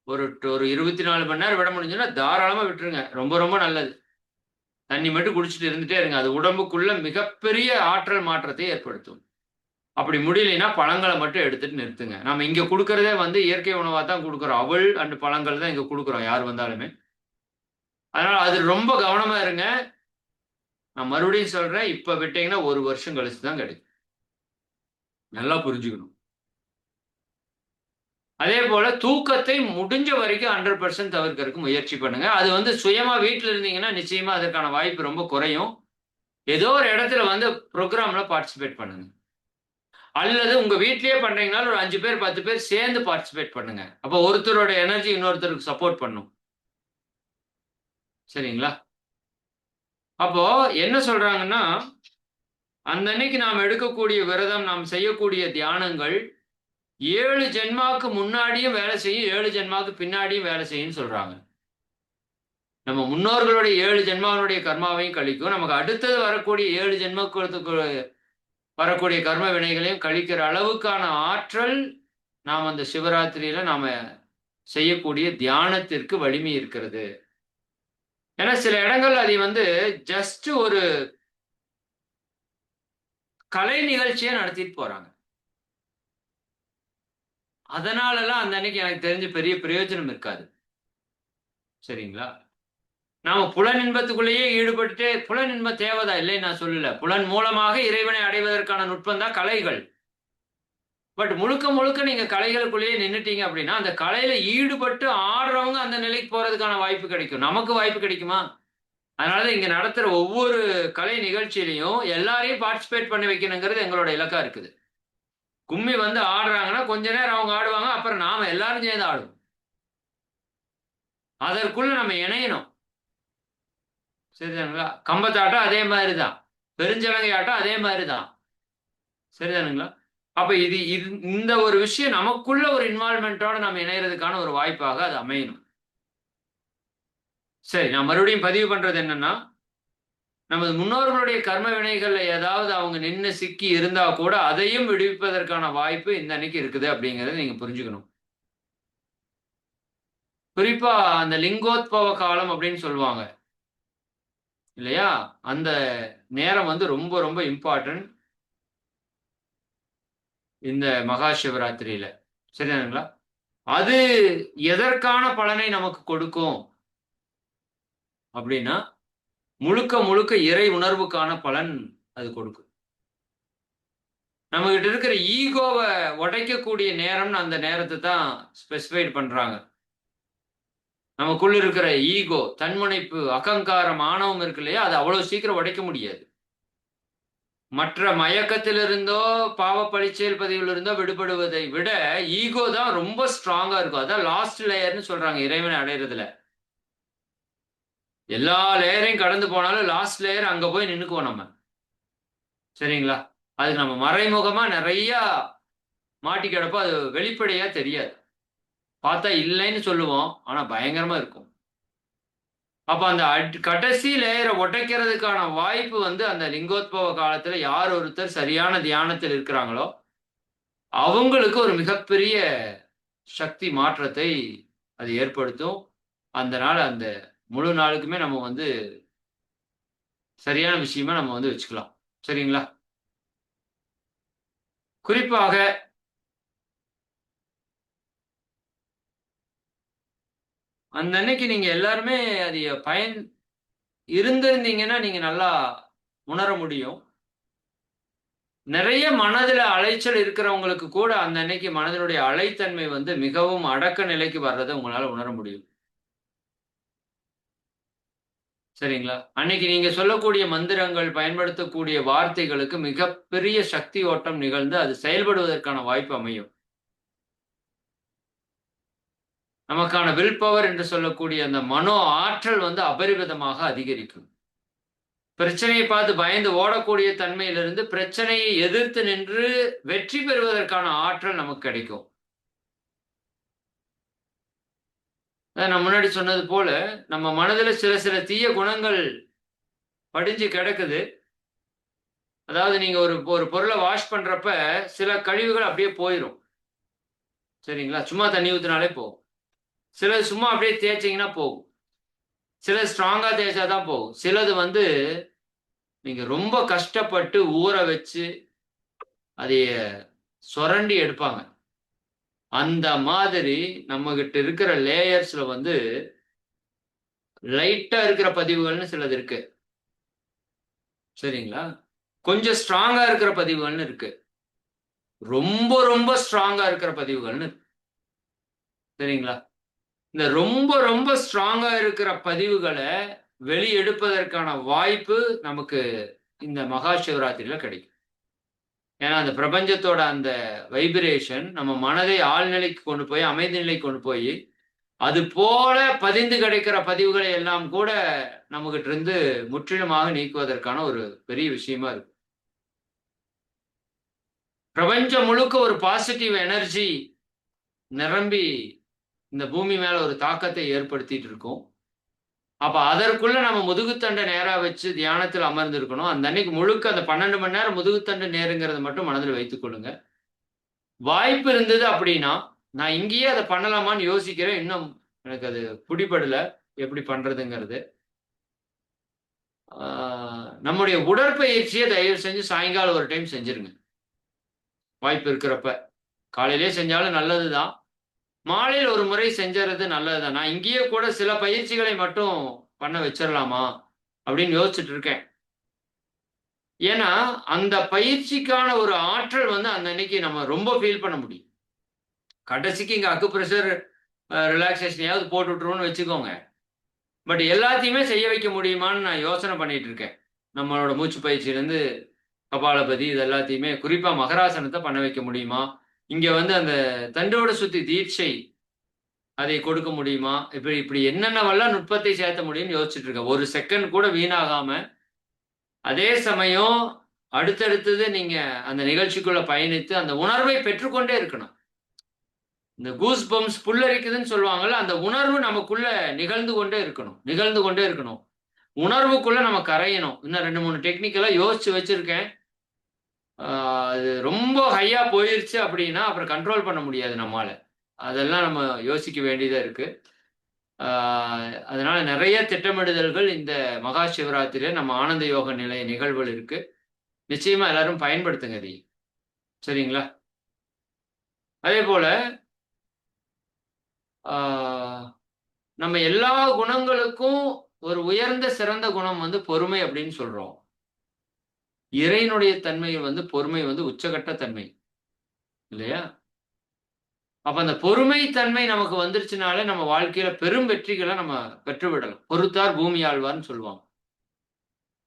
Speaker 1: ஒரு ஒரு 24 மணி நேரம் விட முடிஞ்சதுன்னா தாராளமா விட்டுருங்க. ரொம்ப ரொம்ப நல்லது. தண்ணி மட்டும் குடிச்சிட்டு இருந்துட்டே இருங்க. அது உடம்புக்குள்ள மிகப்பெரிய ஆற்றல் மாற்றத்தை ஏற்படுத்தும். அப்படி முடியலைன்னா பழங்கள மட்டும் எடுத்துட்டு நிறுத்துங்க. நம்ம இங்க குடுக்கிறதே வந்து இயற்கை உணவா தான் குடுக்குறோம். அவல் அண்ட் பழங்கள் தான் இங்க குடுக்குறோம் யார் வந்தாலுமே. அதனால அது ரொம்ப கவனமா இருங்க. நான் மறுபடியும் சொல்றேன். இப்ப விட்டீங்கன்னா 1 வருஷம் கழிச்சு தான் கிடைக்கும். நல்லா புரிஞ்சுக்கணும். அதே போல தூக்கத்தை முடிஞ்ச வரைக்கும் 100% தவிர்க்கறதுக்கு முயற்சி பண்ணுங்க. அது வந்து சுயமா வீட்ல இருந்தீங்கன்னா, நிச்சயமா அதற்கான வாய்ப்பு ரொம்ப குறையும். ஏதோ ஒரு இடத்துல வந்து புரோகிராம்ல பார்ட்டிசிபேட் பண்ணுங்க. அல்லது உங்க வீட்லயே பண்றீங்கனாலும் ஒரு 5 பேர், 10 பேர் சேர்ந்து பார்ட்டிசிபேட் பண்ணுங்க. அப்ப ஒருத்தரோட எனர்ஜி இன்னொருத்தருக்கு சப்போர்ட் பண்ணும். சரிங்களா? அப்போ என்ன சொல்றாங்கன்னா, அந்த அன்னைக்கு நாம் எடுக்கக்கூடிய விரதம், நாம் செய்யக்கூடிய தியானங்கள் 7 ஜென்மாக்கு முன்னாடியும் வேலை செய்யும், 7 ஜென்மாக்கு பின்னாடியும் வேலை செய்யும்ன்னு சொல்றாங்க. நம்ம முன்னோர்களுடைய 7 ஜென்மாவினுடைய கர்மாவையும் கழிக்கும். நமக்கு அடுத்தது வரக்கூடிய 7 ஜென்மத்துக்கு வரக்கூடிய கர்ம வினைகளையும் கழிக்கிற அளவுக்கான ஆற்றல் நாம் அந்த சிவராத்திரியில நாம செய்யக்கூடிய தியானத்திற்கு வலிமை இருக்கிறது. ஏன்னா சில இடங்கள்ல அதை வந்து ஜஸ்ட் ஒரு கலை நிகழ்ச்சியா நடத்திட்டு போறாங்க. அதனாலலாம் அந்த அன்னைக்கு எனக்கு தெரிஞ்சு பெரிய பிரயோஜனம் இருக்காது. சரிங்களா? நாம புலன் இன்பத்துக்குள்ளேயே ஈடுபட்டுட்டு புலன் இன்பம் தேவைதான் இல்லைன்னு நான் சொல்லல. புலன் மூலமாக இறைவனை அடைவதற்கான நுட்பம் தான் கலைகள். பட் முழுக்க முழுக்க நீங்க கலைகளுக்குள்ளேயே நின்னுட்டீங்க அப்படின்னா, அந்த கலையில ஈடுபட்டு ஆடுறவங்க அந்த நிலைக்கு போறதுக்கான வாய்ப்பு கிடைக்கும். நமக்கு வாய்ப்பு கிடைக்குமா? அதனால இங்க நடத்துற ஒவ்வொரு கலை நிகழ்ச்சியிலயும் எல்லாரையும் பார்ட்டிசிபேட் பண்ண வைக்கணுங்கிறது எங்களோட இலக்கா இருக்குது. கும்மி வந்து ஆடுறாங்கன்னா, கொஞ்ச நேரம் அவங்க ஆடுவாங்க. அப்புறம் நாம எல்லாரும் சேர்ந்து ஆடுவோம். அதற்குள்ள நம்ம இணையணும். சரிதானுங்களா? கம்பத்தாட்டம் அதே மாதிரி தான். பெருஞ்சலங்கை ஆட்டம் அதே மாதிரி தான். சரிதானுங்களா? அப்ப இது இது இந்த ஒரு விஷயம் நமக்குள்ள ஒரு இன்வால்வ்மென்ட்டோட நம்ம இணையறதுக்கான ஒரு வாய்ப்பாக அது அமையணும். சரி, நான் மறுபடியும் பதிவு பண்றது என்னன்னா, நமது முன்னோர்களுடைய கர்ம வினைகள்ல ஏதாவது அவங்க நின்னு சிக்கி இருந்தா கூட, அதையும் விடுவிப்பதற்கான வாய்ப்பு இந்த அன்னைக்கு இருக்குது அப்படிங்கிறத நீங்க புரிஞ்சுக்கணும். குறிப்பா அந்த லிங்கோத்பவ காலம் அப்படின்னு சொல்லுவாங்க. இல்லையா? அந்த நேரம் வந்து ரொம்ப ரொம்ப இம்பார்ட்டன்ட். இந்த மகா சிவராத்திரியில. சரிதானுங்களா? அது எதற்கான பலனை நமக்கு கொடுக்கும்? அப்படின்னா, முழுக்க முழுக்க இறை உணர்வுக்கான பலன் அது கொடுக்கும். நம்மகிட்ட இருக்கிற ஈகோவ உடைக்கக்கூடிய நேரம்னு அந்த நேரத்த தான் ஸ்பெசிஃபைட் பண்றாங்க. நமக்குள்ள இருக்கிற ஈகோ, தன்முனைப்பு, அகங்காரம், ஆணவம் இருக்கு இல்லையா? அது அவ்வளவு சீக்கிரம் உடைக்க முடியாது. மற்ற மயக்கத்திலிருந்தோ, பாவ பழிச்செயல் பதிவிலிருந்தோ விடுபடுவதை விட, ஈகோ தான் ரொம்ப ஸ்ட்ராங்கா இருக்கும். அதான் லாஸ்ட் லேயர்ன்னு சொல்றாங்க இறைவனை அடையறதுல. எல்லா லேயரையும் கடந்து போனாலும் லாஸ்ட் லேயர் அங்க போய் நின்னுக்குவோம் நம்ம. சரிங்களா? அதுக்கு நம்ம மறைமுகமா நெறையா மாட்டி கிடப்போம். அது வெளிப்படையா தெரியாது. பார்த்தா இல்லைன்னு சொல்லுவோம். ஆனா பயங்கரமா இருக்கும். அப்ப அந்த கடைசி லேயரை உடைக்கிறதுக்கான வாய்ப்பு வந்து அந்த லிங்கோத்பவ காலத்துல யார் ஒருத்தர் சரியான தியானத்தில் இருக்கிறாங்களோ அவங்களுக்கு ஒரு மிகப்பெரிய சக்தி மாற்றத்தை அது ஏற்படுத்தும். அந்த நாள் அந்த முழு நாளுக்குமே நம்ம வந்து சரியான விஷயமா நம்ம வந்து வச்சுக்கலாம். சரிங்களா? குறிப்பாக அந்த அன்னைக்கு நீங்க எல்லாருமே அது இருந்திருந்தீங்கன்னா நீங்க நல்லா உணர முடியும். நிறைய மனதுல அலைச்சல் இருக்கிறவங்களுக்கு கூட அந்த அன்னைக்கு மனதினுடைய அலைத்தன்மை வந்து மிகவும் அடக்க நிலைக்கு வர்றத உங்களால உணர முடியும். சரிங்களா? அன்னைக்கு நீங்க சொல்லக்கூடிய மந்திரங்கள், பயன்படுத்தக்கூடிய வார்த்தைகளுக்கு மிகப்பெரிய சக்தி ஓட்டம் நிகழ்ந்து அது செயல்படுவதற்கான வாய்ப்பு அமையும். நமக்கான வில் பவர் என்று சொல்லக்கூடிய அந்த மனோ ஆற்றல் வந்து அபரிமிதமாக அதிகரிக்கும். பிரச்சனையை பார்த்து பயந்து ஓடக்கூடிய தன்மையிலிருந்து பிரச்சனையை எதிர்த்து நின்று வெற்றி பெறுவதற்கான ஆற்றல் நமக்கு கிடைக்கும். நான் முன்னாடி சொன்னது போல நம்ம மனதுல சில சில தீய குணங்கள் படிஞ்சு கிடக்குது. அதாவது நீங்க ஒரு ஒரு பொருளை வாஷ் பண்றப்ப சில கழிவுகள் அப்படியே போயிரும். சரிங்களா? சும்மா தண்ணி ஊத்துனாலே போகும். சிலது சும்மா அப்படியே தேய்ச்சீங்கன்னா போகும். சிலது ஸ்ட்ராங்கா தேய்ச்சா தான் போகும். சிலது வந்து நீங்க ரொம்ப கஷ்டப்பட்டு ஊற வச்சு அதைய சொரண்டி எடுப்பாங்க. அந்த மாதிரி நம்மகிட்ட இருக்கிற லேயர்ஸ்ல வந்து லைட்டா இருக்கிற பதிவுகள்னு சிலது இருக்கு. சரிங்களா? கொஞ்சம் ஸ்ட்ராங்கா இருக்கிற பதிவுகள்னு இருக்கு. ரொம்ப ரொம்ப ஸ்ட்ராங்கா இருக்கிற பதிவுகள்னு இருக்கு. சரிங்களா? இந்த ரொம்ப ரொம்ப ஸ்ட்ராங்கா இருக்கிற பதிவுகளை வெளியெடுப்பதற்கான வாய்ப்பு நமக்கு இந்த மகா சிவராத்திரியில கிடைக்கும். ஏன்னா அந்த பிரபஞ்சத்தோட அந்த வைப்ரேஷன் நம்ம மனதை ஆழ்நிலைக்கு கொண்டு போய் அமைதி நிலைக்கு கொண்டு போய் அது போல பதிந்து கிடைக்கிற பதிவுகளை எல்லாம் கூட நம்மகிட்ட இருந்து முற்றிலுமாக நீக்குவதற்கான ஒரு பெரிய விஷயமா இருக்கு. பிரபஞ்சம் முழுக்க ஒரு பாசிட்டிவ் எனர்ஜி நிரம்பி இந்த பூமி மேல ஒரு தாக்கத்தை ஏற்படுத்திட்டு இருக்கும். அப்ப அதற்குள்ள நம்ம முதுகுத்தண்டை நேரா வச்சு தியானத்தில் அமர்ந்திருக்கணும். அந்த அன்னைக்கு முழுக்க அந்த 12 மணி நேரம் முதுகுத்தண்டு நேருங்கிறத மட்டும் மனதில் வைத்துக் கொள்ளுங்க. வாய்ப்பு இருந்தது அப்படின்னா, நான் இங்கேயே அத பண்ணலாமான்னு யோசிக்கிறேன். இன்னும் எனக்கு அது பிடிபடல. எப்படி பண்றதுங்கிறது. ஆ நம்முடைய உடற்பயிற்சிய தயவு செஞ்சு சாயங்காலம் ஒரு டைம் செஞ்சுருங்க. வாய்ப்பு இருக்கிறப்ப. காலையிலேயே செஞ்சாலும் நல்லது தான். மாலையில ஒரு முறை செஞ்சறது நல்லது தான். நான் இங்கேயே கூட சில பயிற்சிகளை மட்டும் பண்ண வச்சிரலாமா? அப்படின்னு யோசிச்சுட்டு இருக்கேன். ஏன்னா, அந்த பயிற்சிக்கான ஒரு ஆற்றல் வந்து அந்த அன்னைக்கு நம்ம ரொம்ப ஃபீல் பண்ண முடியும். கடைசிக்கு இங்க அக்குப்ரெஷர், ரிலாக்சேஷனையாவது போட்டு விட்டுருவோம்னு வச்சுக்கோங்க. பட் எல்லாத்தையுமே செய்ய வைக்க முடியுமான்னு நான் யோசனை பண்ணிட்டு இருக்கேன். நம்மளோட மூச்சு பயிற்சியிலேருந்து கபாலபதி இது எல்லாத்தையுமே குறிப்பா மகராசனத்த பண்ண வைக்க முடியுமா? இங்க வந்து அந்த தண்டோட சுத்தி தீட்சை அதை கொடுக்க முடியுமா? இப்படி இப்படி என்னென்னவெல்லாம் நுட்பத்தை சேர்த்த முடியும்னு யோசிச்சுட்டு இருக்கேன். ஒரு செகண்ட் கூட வீணாகாம, அதே சமயம் அடுத்தடுத்தது நீங்க அந்த நிகழ்ச்சிக்குள்ள பயணித்து அந்த உணர்வை பெற்றுக்கொண்டே இருக்கணும். இந்த கூஸ் பம்ப்ஸ் புல்லரிக்குதுன்னு சொல்லுவாங்கல்ல, அந்த உணர்வு நமக்குள்ள நிகழ்ந்து கொண்டே இருக்கணும். நிகழ்ந்து கொண்டே இருக்கணும். உணர்வுக்குள்ள நம்ம கரையணும். இன்னும் 2, 3 டெக்னிக்கெல்லாம் யோசிச்சு வச்சிருக்கேன். அது ரொம்ப ஹையா போயிருச்சு அப்படின்னா, அப்புறம் கண்ட்ரோல் பண்ண முடியாது நம்மால. அதெல்லாம் நம்ம யோசிக்க வேண்டியதா இருக்கு. ஆ அதனால நெறைய திட்டமிடுதல்கள் இந்த மகா சிவராத்திரியில நம்ம ஆனந்த யோக நிலைய நிகழ்வுகள் இருக்கு. நிச்சயமா எல்லாரும் பயன்படுத்துங்க இதை. சரிங்களா? அதேபோல ஆ நம்ம எல்லா குணங்களுக்கும் ஒரு உயர்ந்த சிறந்த குணம் வந்து பொறுமை அப்படின்னு சொல்றோம். இறைவனுடைய தன்மை வந்து பொறுமை வந்து உச்சகட்ட தன்மை. இல்லையா? அப்ப அந்த பொறுமை தன்மை நமக்கு வந்துருச்சுனாலே நம்ம வாழ்க்கையில பெரும் வெற்றிகள நம்ம பெற்றுவிடலாம். பொறுத்தார் பூமி ஆழ்வார்ன்னு சொல்லுவாங்க.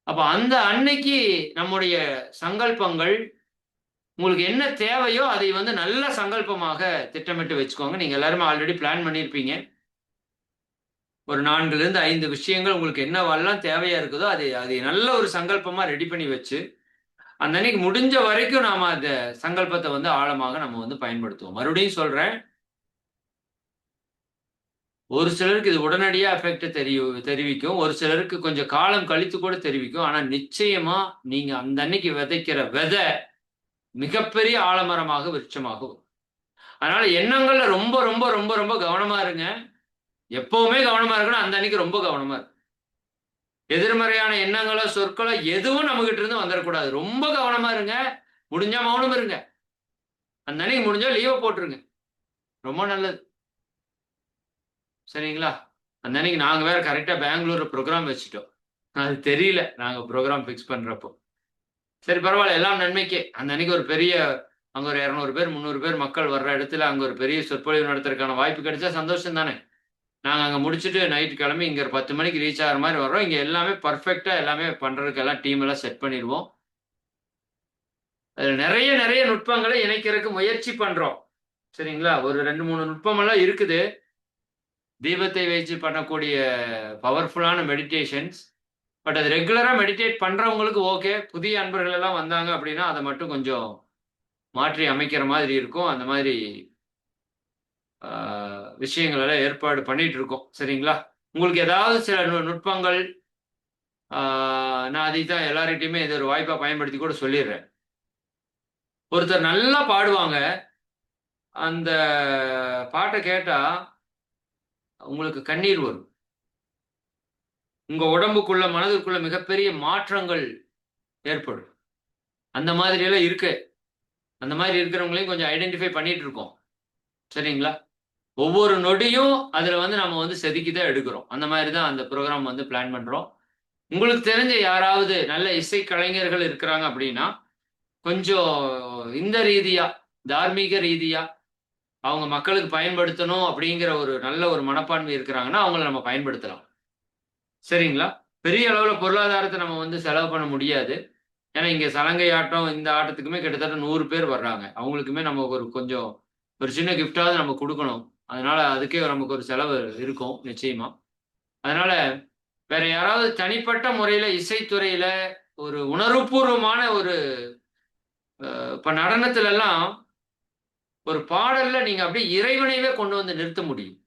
Speaker 1: அப்ப அந்த அன்னைக்கு நம்முடைய சங்கல்பங்கள் உங்களுக்கு என்ன தேவையோ அதை வந்து நல்ல சங்கல்பமாக திட்டமிட்டு வச்சுக்கோங்க. நீங்க எல்லாருமே ஆல்ரெடி பிளான் பண்ணியிருப்பீங்க. ஒரு 4லிருந்து 5 விஷயங்கள் உங்களுக்கு என்னவெல்லாம் தேவையா இருக்குதோ, அதை நல்ல ஒரு சங்கல்பமா ரெடி பண்ணி வச்சு, அந்த அன்னைக்கு முடிஞ்ச வரைக்கும் நாம அந்த சங்கல்பத்த வந்து ஆழமாக நம்ம வந்து பயன்படுத்துவோம். மறுபடியும் சொல்றேன். ஒரு சிலருக்கு இது உடனடியா எஃபெக்ட் தெரிவிக்கும். ஒரு சிலருக்கு கொஞ்சம் காலம் கழித்து கூட தெரிவிக்கும். ஆனா நிச்சயமா நீங்க அந்த அன்னைக்கு விதைக்கிற விதை மிகப்பெரிய ஆலமரமாக, விருட்சமாக வரும். அதனால எண்ணங்கள்ல ரொம்ப ரொம்ப ரொம்ப ரொம்ப கவனமா இருங்க. எப்பவுமே கவனமா இருக்கணும். அந்த அன்னைக்கு ரொம்ப கவனமா இருங்க. எதிர்மறையான எண்ணங்களோ, சொற்களோ எதுவும் நம்மகிட்ட இருந்து வந்துடக்கூடாது. ரொம்ப கவனமா இருங்க. முடிஞ்சா மௌனம் இருங்க. அந்த அன்னைக்கு முடிஞ்சா லீவ போட்டுருங்க. ரொம்ப நல்லது. சரிங்களா? அந்த அன்னைக்கு நாங்க வேற கரெக்ட்டா பெங்களூர்ல புரோகிராம் வச்சுட்டோம். அது தெரியல. நாங்க புரோகிராம் ஃபிக்ஸ் பண்றப்போ. சரி பரவால்ல. எல்லாம் நன்மைக்கே. அந்த அன்னைக்கு ஒரு பெரிய அங்க ஒரு 200 பேர், 300 பேர் மக்கள் வர்ற இடத்துல அங்க ஒரு பெரிய சொற்பொழிவு நடத்துறதுக்கான வாய்ப்பு கிடைச்சா சந்தோஷம் தானே! நாங்க அங்க முடிச்சுட்டு நைட் கிளம்பி இங்க ஒரு 10 மணிக்கு ரீச் ஆகுற மாரி வர்றோம். இங்க எல்லாமே பெர்ஃபெக்ட்டா எல்லாமே பண்றதுக்கு எல்லாம் டீம் எல்லாம் செட் பண்ணிருவோம். அதுல நெறைய நெறைய நுட்பங்கள இணைக்கிறதுக்கு முயற்சி பண்றோம். சரிங்களா? ஒரு 2, 3 நுட்பமெல்லாம் இருக்குது. தீபத்தை வைத்து பண்ணக்கூடிய பவர்ஃபுல்லான மெடிடேஷன்ஸ். பட் அது ரெகுலரா மெடிடேட் பண்றவங்களுக்கு ஓகே. புதிய அன்பர்கள் எல்லாம் வந்தாங்க அப்படின்னா, அத மட்டும் கொஞ்சம் மாற்றி அமைக்கிற மாதிரி இருக்கும். அந்த மாதிரி ஆ விஷயங்கள் எல்லாம் ஏற்பாடு பண்ணிட்டு இருக்கோம். சரிங்களா? உங்களுக்கு ஏதாவது சில நுட்பங்கள் ஆ நான் அதைத்தான் எல்லார்கிட்டயுமே இத ஒரு வாய்ப்பா பயன்படுத்தி கூட சொல்லிர்றேன். ஒருத்தர் நல்லா பாடுவாங்க. அந்த பாட்ட கேட்டா உங்களுக்கு கண்ணீர் வரும். உங்க உடம்புக்குள்ள, மனதுக்குள்ள மிகப்பெரிய மாற்றங்கள் ஏற்படும். அந்த மாதிரி எல்லாம் இருக்கு. அந்த மாரி இருக்கிறவங்களையும் கொஞ்சம் ஐடென்டிஃபை பண்ணிட்டு இருக்கோம். சரிங்களா? ஒவ்வொரு நொடியும் அதுல வந்து நம்ம வந்து செதுக்கி தான் எடுக்கிறோம். அந்த மாரி தான் அந்த புரோகிராம் வந்து பிளான் பண்றோம். உங்களுக்கு தெரிஞ்ச யாராவது நல்ல இசை கலைஞர்கள் இருக்கிறாங்க அப்படின்னா, கொஞ்சம் இந்த ரீதியா, தார்மீக ரீதியா அவங்க மக்களுக்கு பயன்படுத்தணும் அப்படிங்கிற ஒரு நல்ல ஒரு மனப்பான்மை இருக்கிறாங்கன்னா, அவங்கள நம்ம பயன்படுத்தலாம். சரிங்களா? பெரிய அளவுல பொருளாதாரத்த நம்ம வந்து செலவு பண்ண முடியாது. ஏன்னா, இங்க சலங்கை ஆட்டம், இந்த ஆட்டத்துக்குமே கிட்டத்தட்ட 100 பேர் வர்றாங்க. அவங்களுக்குமே நம்ம ஒரு கொஞ்சம் ஒரு சின்ன கிஃப்ட்டாவது நம்ம குடுக்கணும். அதனால அதுக்கே நமக்கு ஒரு செலவு இருக்கும், நிச்சயமா. அதனால வேற யாராவது தனிப்பட்ட முறையில இசைத்துறையில ஒரு உணர்வுபூர்வமான ஒரு இப்ப நடனத்துலலாம் ஒரு பாடல்ல நீங்க அப்படியே இறைவனையவே கொண்டு வந்து நிறுத்த முடியும்.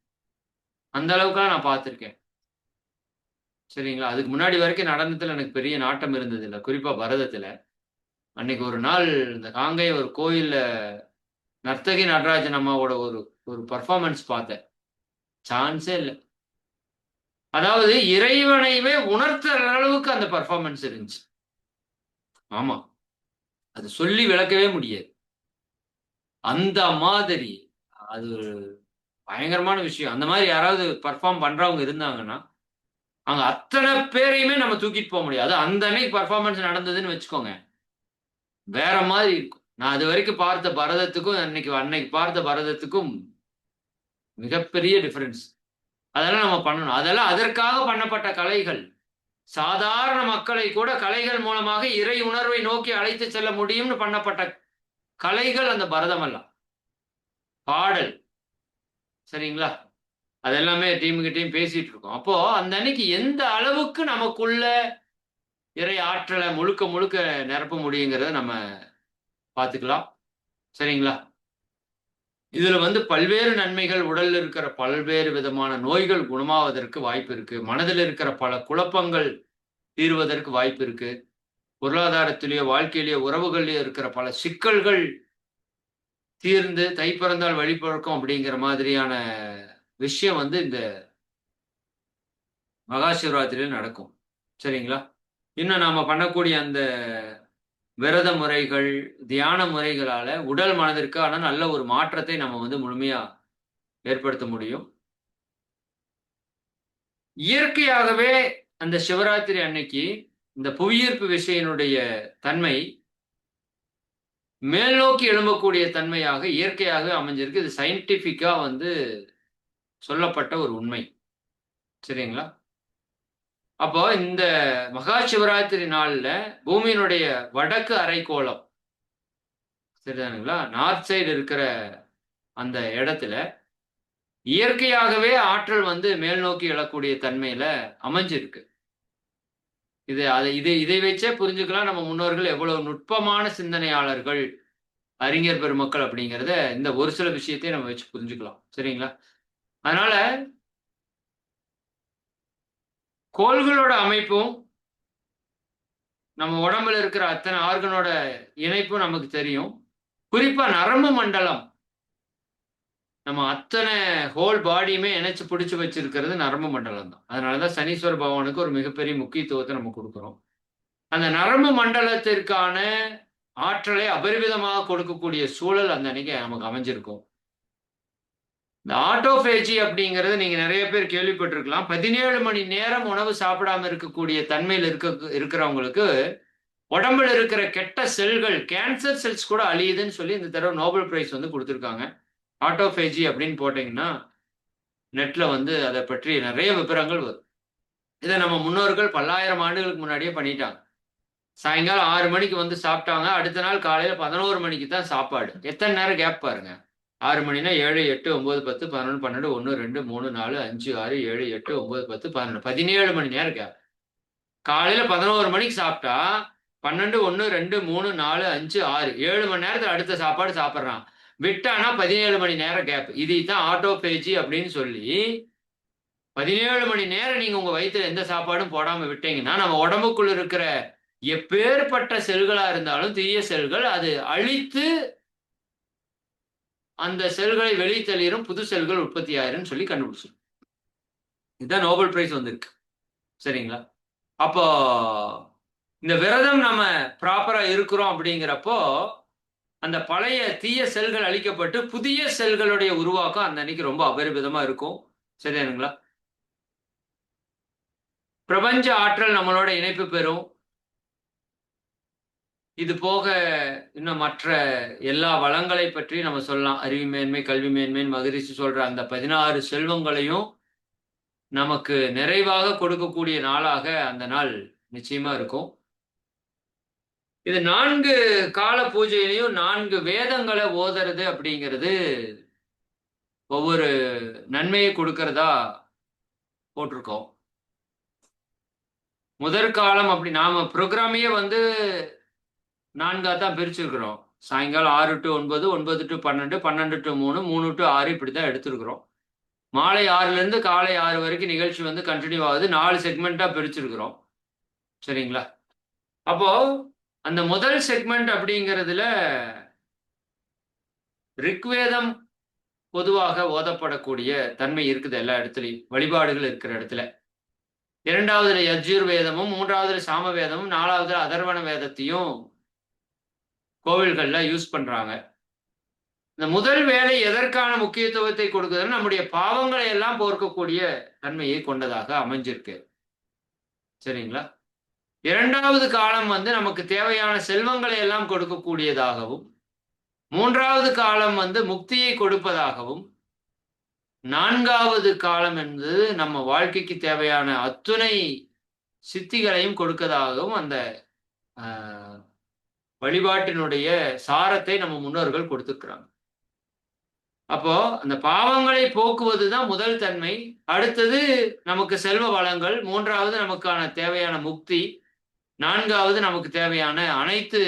Speaker 1: அந்த அளவுக்குலாம் நான் பார்த்துருக்கேன். சரிங்களா? அதுக்கு முன்னாடி வரைக்கும் நடனத்துல எனக்கு பெரிய நாட்டம் இருந்ததில்ல. குறிப்பா பரதத்துல. அன்னைக்கு ஒரு நாள் இந்த காங்கேயம் ஒரு கோயில்ல நர்த்தகி நடராஜன் அம்மாவோட ஒரு ஒரு பெர்ஃபார்மன்ஸ் பார்த்தேன். சான்ஸே இல்ல. அதாவது இறைவனையவே உணர்த்துற அளவுக்கு அந்த பெர்ஃபார்மன்ஸ் இருந்துச்சு. ஆமா. அது சொல்லி விளக்கவே முடியாது. அந்த மாதிரி அது ஒரு பயங்கரமான விஷயம். அந்த மாரி யாராவது பெர்ஃபார்ம் பண்றவங்க இருந்தாங்கன்னா, அங்க அத்தன பேரையுமே நம்ம தூக்கிட்டு போ முடியாது. அது அந்த அன்னைக்கு பெர்ஃபார்மன்ஸ் நடந்ததுன்னு வச்சுக்கோங்க. வேற மாரி இருக்கும். நான் அதுவரைக்கும் பார்த்த பரதத்துக்கும், அன்னைக்கு பார்த்த பரதத்துக்கும் மிகப்பெரிய டிஃபரன்ஸ். அதெல்லாம் நம்ம பண்ணணும். அதெல்லாம் அதற்காக பண்ணப்பட்ட கலைகள். சாதாரண மக்களை கூட கலைகள் மூலமாக இறை உணர்வை நோக்கி அழைத்துச் செல்ல முடியும்னு பண்ணப்பட்ட கலைகள் அந்த பரதம் எல்லாம். பாடல். சரிங்களா? அது எல்லாமே டீம் பேசிட்டு இருக்கோம். அப்போ அந்த அன்னைக்கு எந்த அளவுக்கு நமக்குள்ள இறை ஆற்றல முழுக்க முழுக்க நிரப்ப முடியுங்கிறத நம்ம பார்த்துக்கலாம். சரிங்களா? இதுல வந்து பல்வேறு நன்மைகள், உடல்ல இருக்கிற பல்வேறு விதமான நோய்கள் குணமாவதற்கு வாய்ப்பு இருக்கு. மனதில் இருக்கிற பல குழப்பங்கள் தீர்வதற்கு வாய்ப்பு இருக்கு. பொருளாதாரத்திலேயோ, வாழ்க்கையிலேயோ, உறவுகள்லயோ இருக்கிற பல சிக்கல்கள் தீர்ந்து தை பிறந்தால் வழி பிறக்கும் அப்படிங்கிற மாதிரியான விஷயம் வந்து இந்த மகா சிவராத்திரியில நடக்கும். சரிங்களா? இன்னும் நாம பண்ணக்கூடிய அந்த விரத முறைகள், தியான முறைகளால உடல், மனதிற்கான நல்ல ஒரு மாற்றத்தை நம்ம வந்து முழுமையா ஏற்படுத்த முடியும். இயற்கையாகவே அந்த சிவராத்திரி அன்னைக்கு இந்த புவியீர்ப்பு விசையினுடைய தன்மை மேல்நோக்கி எழும்பக்கூடிய தன்மையாக இயற்கையாகவே அமைஞ்சிருக்கு. இது சயின்டிஃபிக்கா வந்து சொல்லப்பட்ட ஒரு உண்மை. சரிங்களா? அப்போ இந்த மகா சிவராத்திரி நாள்ல பூமியினுடைய வடக்கு அரைக்கோளம் சரிதானுங்களா? நார்த் சைடு இருக்கிற அந்த இடத்துல இயற்கையாகவே ஆற்றல் வந்து மேல் நோக்கி எழக்கூடிய தன்மையில அமைஞ்சிருக்கு. இதை வச்சே புரிஞ்சுக்கலாம் நம்ம முன்னோர்கள் எவ்வளவு நுட்பமான சிந்தனையாளர்கள், அறிஞர் பெருமக்கள் அப்படிங்கிறத இந்த ஒரு சில விஷயத்தை நம்ம வச்சு புரிஞ்சுக்கலாம். சரிங்களா? அதனால கோள்களோட அமைப்பும் நம்ம உடம்புல இருக்கிற அத்தனை ஆர்கனோட இணைப்பும் நமக்கு தெரியும். குறிப்பா நரம்பு மண்டலம், நம்ம அத்தனை ஹோல் பாடியுமே இணைச்சு பிடிச்சு வச்சிருக்கிறது நரம்பு மண்டலம் தான். அதனாலதான் சனீஸ்வர பகவானுக்கு ஒரு மிகப்பெரிய முக்கியத்துவத்தை நம்ம கொடுக்கிறோம். அந்த நரம்பு மண்டலத்திற்கான ஆற்றலை அபரிவிதமாக கொடுக்கக்கூடிய சூழல் அந்த அன்னைக்கு நமக்கு அமைஞ்சிருக்கும். இந்த ஆட்டோபேஜி அப்படிங்கறது நீங்க நிறைய பேர் கேள்விப்பட்டிருக்கலாம். 17 மணி நேரம் உணவு சாப்பிடாம இருக்கக்கூடிய தன்மையில் இருக்கிறவங்களுக்கு உடம்புல இருக்கிற கெட்ட செல்கள், கேன்சர் செல்ஸ் கூட அழியுதுன்னு சொல்லி இந்த தடவை நோபல் பிரைஸ் வந்து கொடுத்திருக்காங்க. ஆட்டோபேஜி அப்படின்னு போட்டீங்கன்னா நெட்ல வந்து அதை பற்றி நிறைய விவரங்கள் வரும். இதை நம்ம முன்னோர்கள் பல்லாயிரம் ஆண்டுகளுக்கு முன்னாடியே பண்ணிட்டாங்க. சாயங்காலம் 6 மணிக்கு வந்து சாப்பிட்டாங்க. அடுத்த நாள் காலையில 11 மணிக்கு தான் சாப்பாடு. எத்தனை நேரம் கேப் பாருங்க. 6 மணினா 7, 8, 9, 10, 11, 12, 1, 2, 3, 4, 5, 6, 7, 8, 9, 10, 11, 17 மணி நேரம் கேப். காலையில 11 மணிக்கு சாப்பிட்டா 12, 1, 2, 3, 4, 5, 6, 7 மணி நேரத்துல அடுத்த சாப்பாடு சாப்பிட்றான். விட்டானா 17 மணி நேரம் கேப். இதுதான் ஆட்டோபேஜி அப்படின்னு சொல்லி 17 மணி நேரம் நீங்க உங்க வயிற்றுல எந்த சாப்பாடும் போடாம விட்டீங்கன்னா நம்ம உடம்புக்குள்ள இருக்கிற எப்பேற்பட்ட செல்களா இருந்தாலும் தீய செல்கள் அது அழித்து அந்த செல்களை வெளித்தள்ளிரும், புது செல்கள் உற்பத்தி ஆயிரும் சொல்லி கண்டுபிடிச்சிடும். இதுதான் நோபல் பிரைஸ் வந்திருக்கு. சரிங்களா? அப்போ இந்த விரதம் நம்ம ப்ராப்பரா இருக்கிறோம் அப்படிங்கிறப்போ அந்த பழைய தீய செல்கள் அழிக்கப்பட்டு புதிய செல்களுடைய உருவாக்கம் அந்த அன்னைக்கு ரொம்ப அபரிமிதமா இருக்கும். சரியானுங்களா? பிரபஞ்ச ஆற்றல் நம்மளோட இணைப்பு பெறும். இது போக இன்னும் மற்ற எல்லா வளங்களை பற்றி நம்ம சொல்லலாம். அறிவு மேன்மை, கல்வி மேன்மை, மகரிஷி சொல்ற அந்த 16 செல்வங்களையும் நமக்கு நிறைவாக கொடுக்கக்கூடிய நாளாக அந்த நாள் நிச்சயமா இருக்கும். இது 4 கால பூஜையிலையும் 4 வேதங்களை ஓதுறது அப்படிங்கிறது ஒவ்வொரு நன்மையை கொடுக்கறதா போட்டிருக்கோம். முதற்காலம் அப்படி நாம ப்ரோக்ராமையே வந்து 4ஆ தான் பிரிச்சிருக்கிறோம். சாயங்காலம் 6 to 9, 9 to 12, 12 to 3, 3 to 6 இப்படிதான் எடுத்திருக்கிறோம். மாலை 6ல இருந்து காலை 6 வரைக்கும் நிகழ்ச்சி வந்து கண்டினியூ ஆகுது. 4 செக்மெண்டா பிரிச்சிருக்கிறோம். சரிங்களா? அப்போ அந்த முதல் செக்மெண்ட் அப்படிங்கிறதுல ரிக்வேதம் பொதுவாக ஓதப்படக்கூடிய தன்மை இருக்குது எல்லா இடத்துலையும், வழிபாடுகள் இருக்கிற இடத்துல. 2வதுல யஜுர்வேதமும், 3வதுல சாமவேதமும், 4வதுல அதர்வண வேதத்தையும் கோவில்கள்ல யூஸ் பண்றாங்க. இந்த முதல் வேலை எதற்கான முக்கியத்துவத்தை கொடுக்குதுன்னு நம்முடைய பாவங்களை எல்லாம் போர்க்கக்கூடிய தன்மையை கொண்டதாக அமைஞ்சிருக்கு. சரிங்களா? 2வது காலம் வந்து நமக்கு தேவையான செல்வங்களை எல்லாம் கொடுக்கக்கூடியதாகவும், 3வது காலம் வந்து முக்தியை கொடுப்பதாகவும், 4வது காலம் என்பது நம்ம வாழ்க்கைக்கு தேவையான அத்துணை சித்திகளையும் கொடுக்கதாகவும் அந்த வழிபாட்டினுடைய சாரத்தை நம்ம முன்னோர்கள் கொடுத்துக்கிறாங்க. அப்போ அந்த பாவங்களை போக்குவதுதான் முதல் தன்மை. அடுத்தது நமக்கு செல்வ வளங்கள், 3வது நமக்கான தேவையான முக்தி, 4வது நமக்கு தேவையான அனைத்து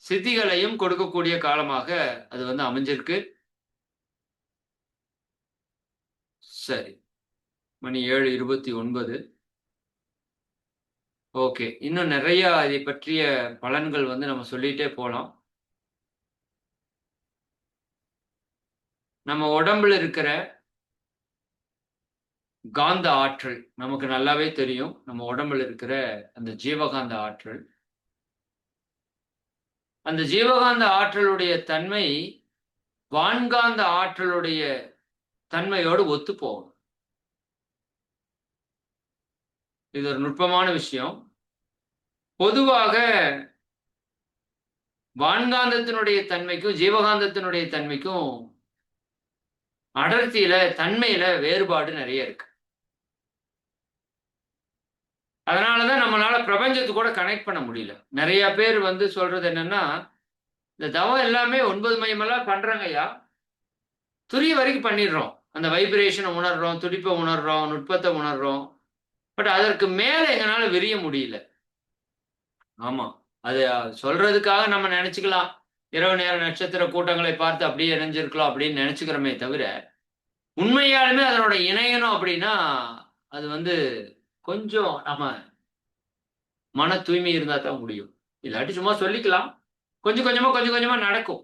Speaker 1: சித்திகளையும் கொடுக்கக்கூடிய காலமாக அது வந்து அமைஞ்சிருக்கு. சரி, மணி 7:29. ஓகே, இன்னும் நிறைய இதை பற்றிய பலன்கள் வந்து நம்ம சொல்லிட்டே போலாம். நம்ம உடம்புல இருக்கிற காந்த ஆற்றல் நமக்கு நல்லாவே தெரியும். நம்ம உடம்புல இருக்கிற அந்த ஜீவகாந்த ஆற்றல், அந்த ஜீவகாந்த ஆற்றலுடைய தன்மை வான்காந்த ஆற்றலுடைய தன்மையோடு ஒத்து போகும். இது ஒரு நுட்பமான விஷயம். பொதுவாக வான்காந்தத்தினுடைய தன்மைக்கும் ஜீவகாந்தத்தினுடைய தன்மைக்கும் அடர்த்தியில, தன்மையில வேறுபாடு நிறைய இருக்கு. அதனாலதான் நம்மளால பிரபஞ்சத்து கூட கனெக்ட் பண்ண முடியல. நிறைய பேர் வந்து சொல்றது என்னன்னா, இந்த தவம் எல்லாமே 9 மையமெல்லாம் பண்றாங்க ஐயா, துரிய வரைக்கும் பண்ணிடுறோம், அந்த வைப்ரேஷனை உணர்றோம், துடிப்பை உணர்றோம், நுட்பத்தை உணர்றோம், பட் அதற்கு மேல எங்களால விரிய முடியல. ஆமா, அது சொல்றதுக்காக நம்ம நினைச்சுக்கலாம், இரவு நேர நட்சத்திர கூட்டங்களை பார்த்து அப்படியே இணைஞ்சிருக்கலாம் அப்படின்னு நினைச்சுக்கிறோமே தவிர, உண்மையாலுமே அதனோட இணையணும் அப்படின்னா அது வந்து கொஞ்சம் நம்ம மன தூய்மை இருந்தா தான் முடியும். இல்லாட்டி சும்மா சொல்லிக்கலாம். கொஞ்சம் கொஞ்சமா நடக்கும்.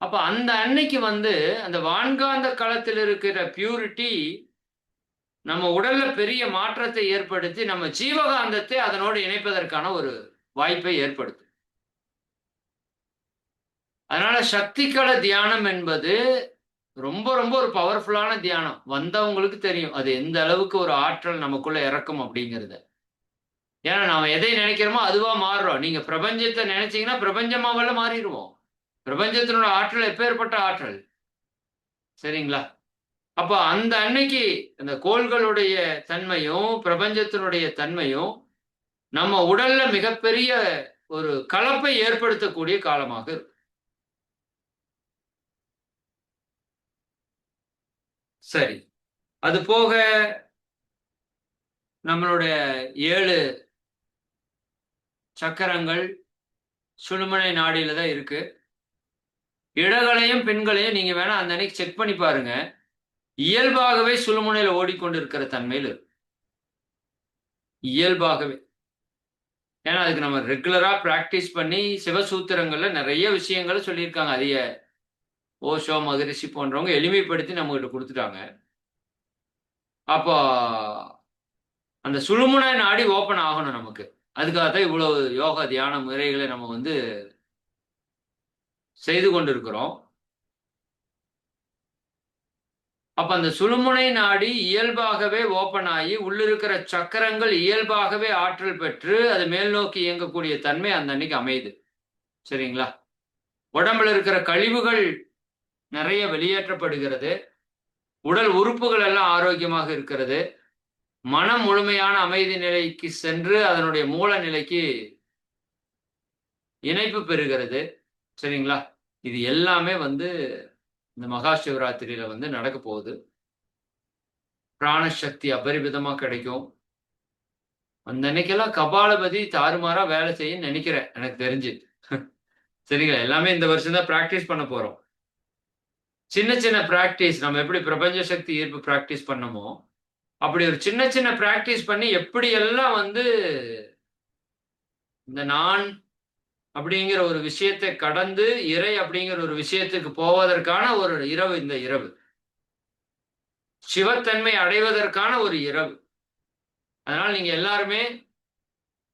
Speaker 1: அப்ப அந்த அன்னைக்கு வந்து அந்த வான்காந்த களத்தில் இருக்கிற பியூரிட்டி நம்ம உடல்ல பெரிய மாற்றத்தை ஏற்படுத்தி, நம்ம ஜீவகாந்தத்தை அதனோடு இணைப்பதற்கான ஒரு வாய்ப்பை ஏற்படுத்தும். அதனால சக்திகள தியானம் என்பது ரொம்ப ஒரு பவர்ஃபுல்லான தியானம். வந்தவங்களுக்கு தெரியும். அது எந்த அளவுக்கு ஒரு ஆற்றல் நமக்குள்ள இறக்கும் அப்படிங்கிறத. ஏன்னா நாம எதை நினைக்கிறோமோ அதுவா மாறுறோம். நீங்க பிரபஞ்சத்த நினைச்சீங்கன்னா, பிரபஞ்சமாவல்ல மாறிருவோம். பிரபஞ்சத்தினோட ஆற்றல் எப்பேற்பட்ட ஆற்றல். சரிங்களா? அப்ப அந்த அன்னைக்கு அந்த கோள்களுடைய தன்மையும், பிரபஞ்சத்தினுடைய தன்மையும், நம்ம உடல்ல மிகப்பெரிய ஒரு கலப்பை ஏற்படுத்தக்கூடிய காலமாக இருக்கும். சரி. அது போக நம்மளுடைய 7 சக்கரங்கள் சுழுமுனை நாடியில தான் இருக்கு. இடகளையும், பெண்களையும் நீங்க வேணா அந்த அன்னைக்கு செக் பண்ணி பாருங்க. இயல்பாகவே சுழுமுனையில ஓடிக்கொண்டிருக்கிற தன்மையில இருக்கும். இயல்பாகவே. ஏன்னா அதுக்கு நம்ம ரெகுலரா பிராக்டிஸ் பண்ணி சிவசூத்திரங்கள்ல நெறைய விஷயங்கள சொல்லியிருக்காங்க. அதைய ஓஷோ, மகரிஷி போன்றவங்க எளிமைப்படுத்தி நம்மகிட்ட குடுத்துட்டாங்க. அப்போ அந்த சுழுமுனை நாடி ஓப்பன் ஆகணும் நமக்கு. அதுக்காக தான் இவ்வளவு யோகா, தியான முறைகளை நம்ம வந்து செய்து கொண்டிருக்கிறோம். அப்ப அந்த சுழுமுனை நாடி இயல்பாகவே ஓப்பன் ஆகி, உள்ளிருக்கிற சக்கரங்கள் இயல்பாகவே ஆற்றல் பெற்று, அது மேல் நோக்கி இயங்கக்கூடிய தன்மை அந்த அன்னைக்கு அமையுது. சரிங்களா? உடம்புல இருக்கிற கழிவுகள் நெறைய வெளியேற்றப்படுகிறது. உடல் உறுப்புகள் எல்லாம் ஆரோக்கியமாக இருக்கிறது. மனம் முழுமையான அமைதி நிலைக்கு சென்று, அதனுடைய மூல நிலைக்கு இணைப்பு பெறுகிறது. சரிங்களா? இது எல்லாமே வந்து இந்த மகா சிவராத்திரியில வந்து நடக்க போகுது. பிராணசக்தி அபரிமிதமா கிடைக்கும். அந்த அன்னைக்கெல்லாம் கபாலபதி தாறுமாறா வேலை செய்யும்ன்னு நெனைக்கிறேன், எனக்கு தெரிஞ்சு. சரிங்களா? எல்லாமே இந்த வருஷம் தான் பிராக்டிஸ் பண்ண போறோம். சின்ன பிராக்டிஸ் நம்ம எப்படி பிரபஞ்ச சக்தி ஈர்ப்பு பிராக்டிஸ் பண்ணோமோ, அப்படி ஒரு சின்ன பிராக்டிஸ் பண்ணி எப்படியெல்லாம் வந்து இந்த நான் அப்படிங்கிற ஒரு விஷயத்தை கடந்து, இறை அப்படிங்கிற ஒரு விஷயத்துக்கு போவதற்கான ஒரு இரவு இந்த இரவு. சிவத்தன்மை அடைவதற்கான ஒரு இரவு. அதனால நீங்க எல்லாருமே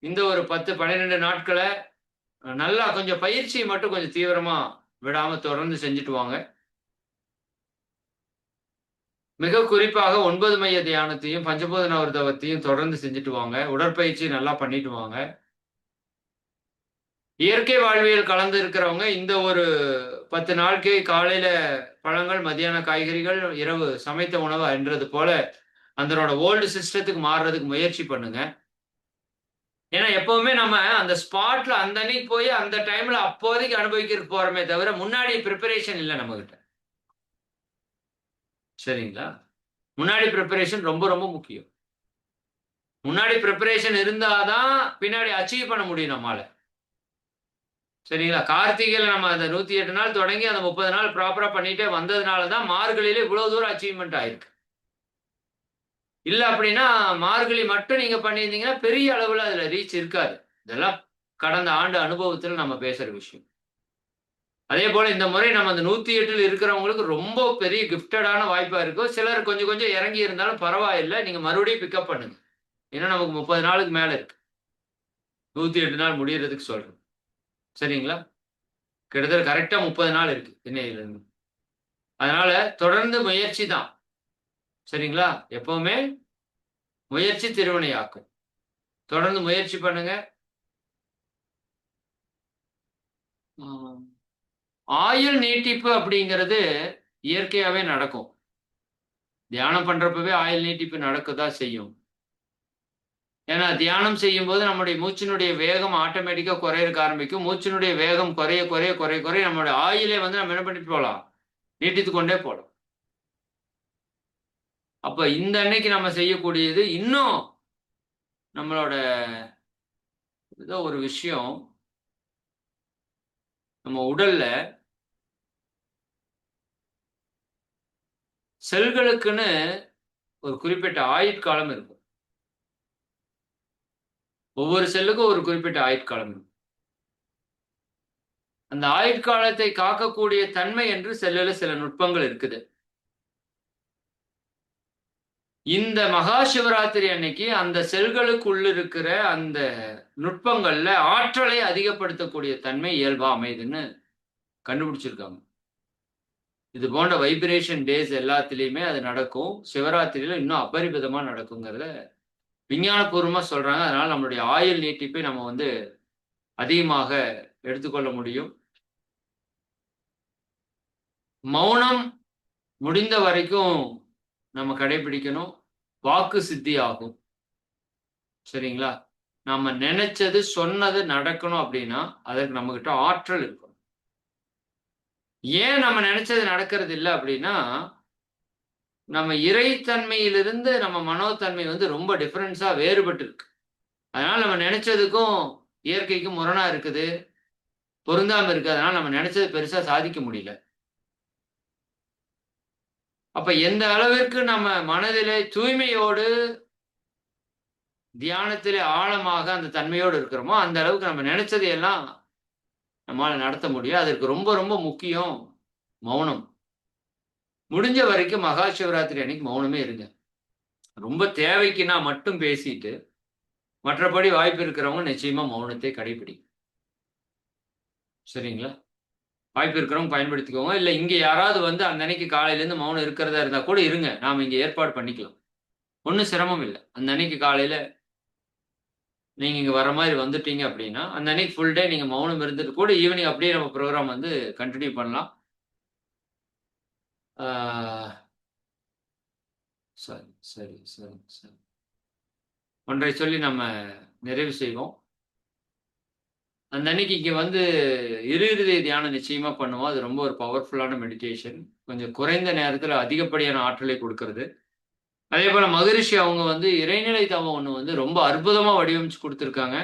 Speaker 1: இந்த ஒரு 10, 12 நாட்கள நல்லா கொஞ்சம் பயிற்சிய மட்டும் கொஞ்சம் தீவிரமா விடாம தொடர்ந்து செஞ்சுட்டு வாங்க. மிக குறிப்பாக 9 மைய தியானத்தையும், பஞ்சபூத நவர்தவத்தையும் தொடர்ந்து செஞ்சுட்டு வாங்க. உடற்பயிற்சி நல்லா பண்ணிட்டு வாங்க. இயற்கை வாழ்வியல் கலந்து இருக்கிறவங்க இந்த ஒரு 10 நாளைக்கு காலையில பழங்கள், மதியான காய்கறிகள், இரவு சமைத்த உணவு என்றது போல அதனோட ஓல்டு சிஸ்டத்துக்கு மாறுறதுக்கு முயற்சி பண்ணுங்க. ஏன்னா எப்பவுமே நம்ம அந்த ஸ்பாட்ல அந்த அன்னைக்கு போய் அந்த டைம்ல அப்போதைக்கு அனுபவிக்கிறதுக்கு போறோமே தவிர, முன்னாடி பிரிப்பரேஷன் இல்ல நம்மகிட்ட. சரிங்களா? முன்னாடி பிரிப்பரேஷன் ரொம்ப முக்கியம். முன்னாடி பிரிப்பரேஷன் இருந்தா தான் பின்னாடி அச்சீவ் பண்ண முடியும் நம்மால. சரிங்களா? கார்த்திகையில நம்ம அந்த 108 நாள் தொடங்கி அந்த 30 நாள் ப்ராப்பரா பண்ணிட்டே வந்ததுனால தான் மார்கழியில இவ்வளவு தூரம் அச்சீவ்மென்ட் ஆயிருக்கு. இல்ல அப்படின்னா, மார்கழி மட்டும் நீங்க பண்ணியிருந்தீங்கன்னா, பெரிய அளவுல அதுல ரீச் இருக்காது. இதெல்லாம் கடந்த ஆண்டு அனுபவத்துல நம்ம பேசுற விஷயம். அதேபோல இந்த முறை நம்ம அந்த 108ல் இருக்கிறவங்களுக்கு ரொம்ப பெரிய கிஃப்டடான வாய்ப்பா இருக்கும். சிலர் கொஞ்சம் இறங்கி இருந்தாலும் பரவாயில்ல. நீங்க மறுபடியும் பிக்கப் பண்ணுங்க. ஏன்னா நமக்கு 30 நாளுக்கு மேல இருக்கு. 108 நாள் முடியறதுக்கு சொல்றேன். சரிங்களா? கிட்டத்தட்ட கரெக்ட்டா 30 நாள் இருக்கு இன்னையிலிருந்து. அதனால தொடர்ந்து முயற்சி தான். சரிங்களா? எப்பவுமே முயற்சி திருவினையாக்கும். தொடர்ந்து முயற்சி பண்ணுங்க. ஆ. ஆயுள் நீட்டிப்பு அப்படிங்கிறது இயற்கையாவே நடக்கும். தியானம் பண்றப்பவே ஆயுள் நீட்டிப்பு நடக்கத்தான் செய்யும். ஏன்னா தியானம் செய்யும்போது நம்முடைய மூச்சினுடைய வேகம் ஆட்டோமேட்டிக்கா குறையறக்கு ஆரம்பிக்கும். மூச்சினுடைய வேகம் குறைய நம்மளுடைய ஆயுளே வந்து நம்ம என்ன பண்ணிட்டு போலாம்? நீட்டித்துக் கொண்டே போலாம். அப்ப இந்த அன்னைக்கு நம்ம செய்யக்கூடியது இன்னும் நம்மளோட ஏதோ ஒரு விஷயம் நம்ம உடல்ல செல்களுக்குன்னு ஒரு குறிப்பிட்ட ஆயுட்காலம் இருக்கும். ஒவ்வொரு செல்லுக்கும் ஒரு குறிப்பிட்ட ஆயுட்காலம் இருக்கும். அந்த ஆயுட்காலத்தை காக்கக்கூடிய தன்மை என்று செல்லுல சில நுட்பங்கள் இருக்குது. இந்த மகா சிவராத்திரி அன்னைக்கு அந்த செல்களுக்குள்ள இருக்கிற அந்த நுட்பங்கள்ல ஆற்றலை அதிகப்படுத்தக்கூடிய தன்மை இயல்பா அமையுதுன்னு கண்டுபிடிச்சிருக்காங்க. இது போன்ற வைப்ரேஷன் டேஸ் எல்லாத்துலயுமே அது நடக்கும். சிவராத்திரியில இன்னும் அபரிமிதமா நடக்குங்கிறத விஞ்ஞானபூர்வமா சொல்றாங்க. அதனால நம்மளுடைய ஆயுள் நீட்டிப்பை நம்ம வந்து அதிகமாக எடுத்துக்கொள்ள முடியும். மௌனம் முடிந்த வரைக்கும் நம்ம கடைபிடிக்கணும். வாக்கு சித்தி ஆகும். சரிங்களா? நம்ம நெனைச்சது, சொன்னது நடக்கணும் அப்படின்னா, அதற்கு நம்மகிட்ட ஆற்றல் இருக்கணும். ஏன் நம்ம நெனைச்சது நடக்கிறது இல்ல அப்படின்னா, நம்ம இறைத்தன்மையிலிருந்து நம்ம மனோத்தன்மை வந்து ரொம்ப டிஃபரன்ஸா வேறுபட்டு இருக்கு. அதனால நம்ம நெனைச்சதுக்கும், இயற்கைக்கும் முரணா இருக்குது. பொருந்தாம இருக்கு. அதனால நம்ம நெனைச்சது பெருசா சாதிக்க முடியல. அப்ப எந்த அளவிற்கு நம்ம மனதிலே தூய்மையோடு, தியானத்திலே ஆழமாக அந்த தன்மையோடு இருக்கிறோமோ, அந்த அளவுக்கு நம்ம நெனைச்சதை எல்லாம் நம்மால நடத்த முடியும். அதற்கு ரொம்ப ரொம்ப முக்கியம் மௌனம். முடிஞ்ச வரைக்கும் மகா சிவராத்திரி அன்னைக்கு மௌனமே இருங்க. ரொம்ப தேவைக்குன்னா மட்டும் பேசிட்டு, மற்றபடி வாய்ப்பு இருக்கிறவங்க நிச்சயமா மௌனத்தை கடைபிடிங்க. சரிங்களா? வாய்ப்பு இருக்கிறவங்க பயன்படுத்திக்கோங்க. இல்ல இங்க யாராவது வந்து அந்த அன்னைக்கு காலையிலேருந்து மௌனம் இருக்கிறதா இருந்தா கூட இருங்க. நாம இங்க ஏற்பாடு பண்ணிக்கலாம். ஒண்ணும் சிரமம் இல்ல. அந்த அன்னைக்கு காலையில நீங்க இங்க வர்ற மாரி வந்துட்டீங்க அப்படின்னா, அந்த அன்னைக்கு ஃபுல் டே நீங்க மௌனம் இருந்துட்டு கூட ஈவினிங் அப்படியே நம்ம புரோகிராம் வந்து கன்டின்யூ பண்ணலாம். ஆ சரி, சரி, சரி, சரி. ஒன்றை சொல்லி நம்ம நிறைவு செய்வோம். அந்த அன்னைக்கு இங்க வந்து இருதய தியானம் நிச்சயமா பண்ணுவோம். அது ரொம்ப ஒரு பவர்ஃபுல்லான மெடிடேஷன். கொஞ்சம் குறைந்த நேரத்துல அதிகப்படியான ஆற்றலை குடுக்குறது. அதேபோல மகரிஷி அவங்க வந்து இறைநிலை தவம் ஒண்ணு வந்து ரொம்ப அற்புதமா வடிவமைச்சு குடுத்துருக்காங்க.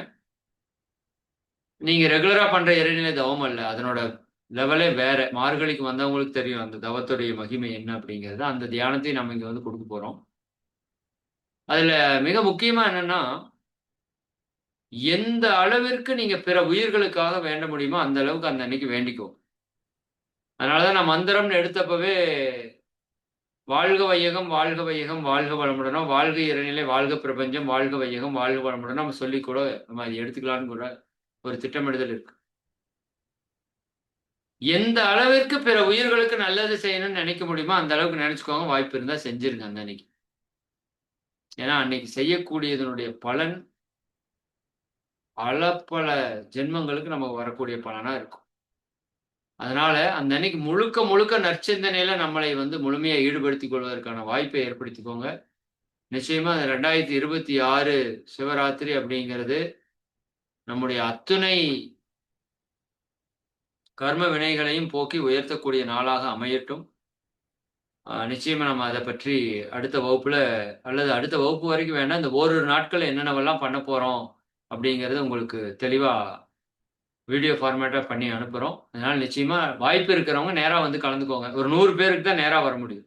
Speaker 1: நீங்க ரெகுலரா பண்ற இறைநிலை தவம் அல்ல. அதனோட லெவலே வேற. மார்கழிக்கு வந்தவங்களுக்கு தெரியும். அந்த தவத்துடைய மகிமை என்ன அப்படிங்கிறது. அந்த தியானத்தையும் நம்ம இங்க வந்து குடுக்க போறோம். அதுல மிக முக்கியமா என்னன்னா, எந்த அளவிற்கு நீங்க பிற உயிர்களுக்காக வேண்ட முடியுமோ, அந்த அளவுக்கு அந்த அன்னைக்கு வேண்டிக்கோங்க. அதனால தான் நான் மந்திரம்னு எடுத்தப்பவே, வாழ்க வையகம், வாழ்க வையகம், வாழ்க வளமுடனோ, வாழ்க இறைநிலை, வாழ்க பிரபஞ்சம், வாழ்க வையகம், வாழ்க வளமுடனோ நம்ம சொல்லி கூட நம்ம அத எடுத்துக்கலாம்னு கூட ஒரு திட்டமிடுதல் இருக்கு. எந்த அளவிற்கு பிற உயிர்களுக்கு நல்லது செய்யணும்னு நினைக்க முடியுமோ, அந்த அளவுக்கு நினைச்சுக்கோங்க. வாய்ப்பு இருந்தா செஞ்சிருங்க அந்த அன்னைக்கு. ஏன்னா, அன்னைக்கு செய்யக்கூடியதனுடைய பலன் பல ஜென்மங்களுக்கு நமக்கு வரக்கூடிய பலனா இருக்கும். அதனால அந்த அன்னைக்கு முழுக்க முழுக்க நற்சிந்தனையில நம்மளை வந்து முழுமையா ஈடுபடுத்திக் கொள்வதற்கான வாய்ப்பை ஏற்படுத்திக்கோங்க. நிச்சயமா 2026 சிவராத்திரி அப்படிங்கிறது நம்முடைய அத்துணை கர்ம வினைகளையும் போக்கி உயர்த்தக்கூடிய நாளாக அமையட்டும். நிச்சயமா நம்ம அத பற்றி அடுத்த வகுப்புல அல்லது அடுத்த வகுப்பு வரைக்கும் வேண்டாம். இந்த ஓரிரு நாட்கள் என்னென்னவெல்லாம் பண்ண போறோம் அப்படிங்கிறது உங்களுக்கு தெளிவா வீடியோ ஃபார்மேட்டா பண்ணி அனுப்புறோம். அதனால நிச்சயமா வாய்ப்பு இருக்கிறவங்க நேரா வந்து கலந்துக்கோங்க. ஒரு 100 பேருக்கு தான் நேரா வர முடியும்.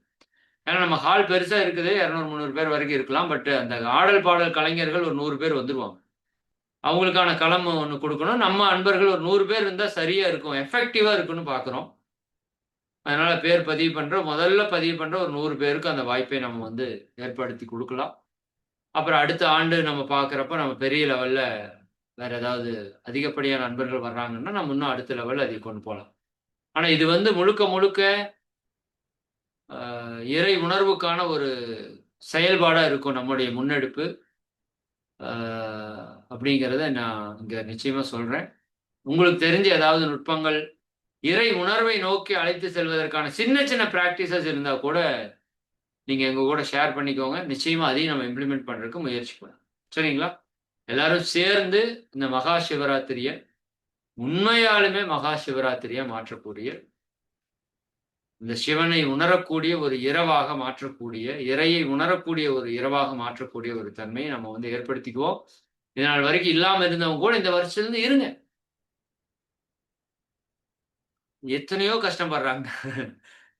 Speaker 1: ஏன்னா நம்ம ஹால் பெருசா இருக்குது. 200, 300 பேர் வரைக்கும் இருக்கலாம். பட் அந்த ஆடல், பாடல் கலைஞர்கள் ஒரு 100 பேர் வந்துருவாங்க. அவங்களுக்கான களம் ஒண்ணு குடுக்கணும். நம்ம அன்பர்கள் ஒரு 100 பேர் இருந்தா சரியா இருக்கும். எஃபெக்டிவா இருக்குன்னு பார்க்குறோம். அதனால பேர் பதிவு பண்றோம். முதல்ல பதிவு பண்ற ஒரு 100 பேருக்கு அந்த வாய்ப்பை நம்ம வந்து ஏற்படுத்தி குடுக்கலாம். அப்புறம் அடுத்த ஆண்டு நம்ம பார்க்குறப்ப நம்ம பெரிய லெவல்ல வேற ஏதாவது அதிகப்படியான நண்பர்கள் வர்றாங்கன்னா, நம்ம இன்னும் அடுத்த லெவல்ல அதை கொண்டு போலாம். ஆனா இது வந்து முழுக்க முழுக்க அ இறை உணர்வுக்கான ஒரு செயல்பாடா இருக்கும் நம்முடைய முன்னெடுப்பு. அ அப்படிங்கிறத நான் இங்க நிச்சயமா சொல்றேன். உங்களுக்கு தெரிஞ்ச ஏதாவது நுட்பங்கள், இறை உணர்வை நோக்கி அழைத்து செல்வதற்கான சின்ன சின்ன பிராக்டிஸஸ் இருந்தா கூட, நீங்க எங்க கூட ஷேர் பண்ணிக்கோங்க. நிச்சயமா அதையும் நம்ம இம்ப்ளிமெண்ட் பண்றதுக்கு முயற்சி பண்ணலாம். சரிங்களா? எல்லாரும் சேர்ந்து இந்த மகா சிவராத்திரிய உண்மையாலுமே மகா சிவராத்திரியா மாற்றக்கூடிய, இந்த சிவனை உணரக்கூடிய ஒரு இரவாக மாற்றக்கூடிய, இறையை உணரக்கூடிய ஒரு இரவாக மாற்றக்கூடிய ஒரு தன்மையை நம்ம வந்து ஏற்படுத்திக்குவோம். இதுநாள் வரைக்கும் இல்லாம இருந்தவங்க கூட இந்த வருஷத்துலருந்து இருங்க. எத்தனையோ கஷ்டப்படுறாங்க.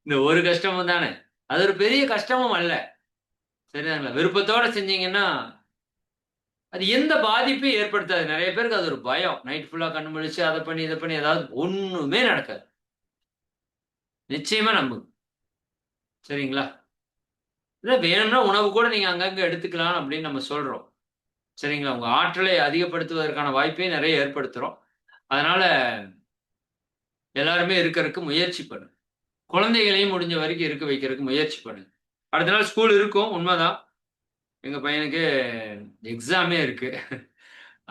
Speaker 1: இந்த ஒரு கஷ்டமும் தானே. அது ஒரு பெரிய கஷ்டமும் அல்ல. சரிதாங்களா? விருப்பத்தோட செஞ்சீங்கன்னா அது எந்த பாதிப்பையும் ஏற்படுத்தாது. நிறைய பேருக்கு அது ஒரு பயம். நைட் ஃபுல்லா கண்ணு முழிச்சு அத பண்ணி, இத பண்ணி ஏதாவது ஒண்ணுமே நடக்காது. நிச்சயமா நம்புங்க. சரிங்களா? இல்ல வேணும்னா உணவு கூட நீங்க அங்கங்க எடுத்துக்கலாம் அப்படின்னு நம்ம சொல்றோம். சரிங்களா? உங்க ஆற்றலை அதிகப்படுத்துவதற்கான வாய்ப்பையும் நெறைய ஏற்படுத்துறோம். அதனால எல்லாருமே இருக்கறக்கு முயற்சி பண்ணுங்க. குழந்தைகளையும் முடிஞ்ச வரைக்கும் இருக்க வைக்கிறதுக்கு முயற்சி பண்ணுங்க. அடுத்த நாள் ஸ்கூல் இருக்கும். உண்மதான். எங்க பையனுக்கு எக்ஸாமே இருக்கு.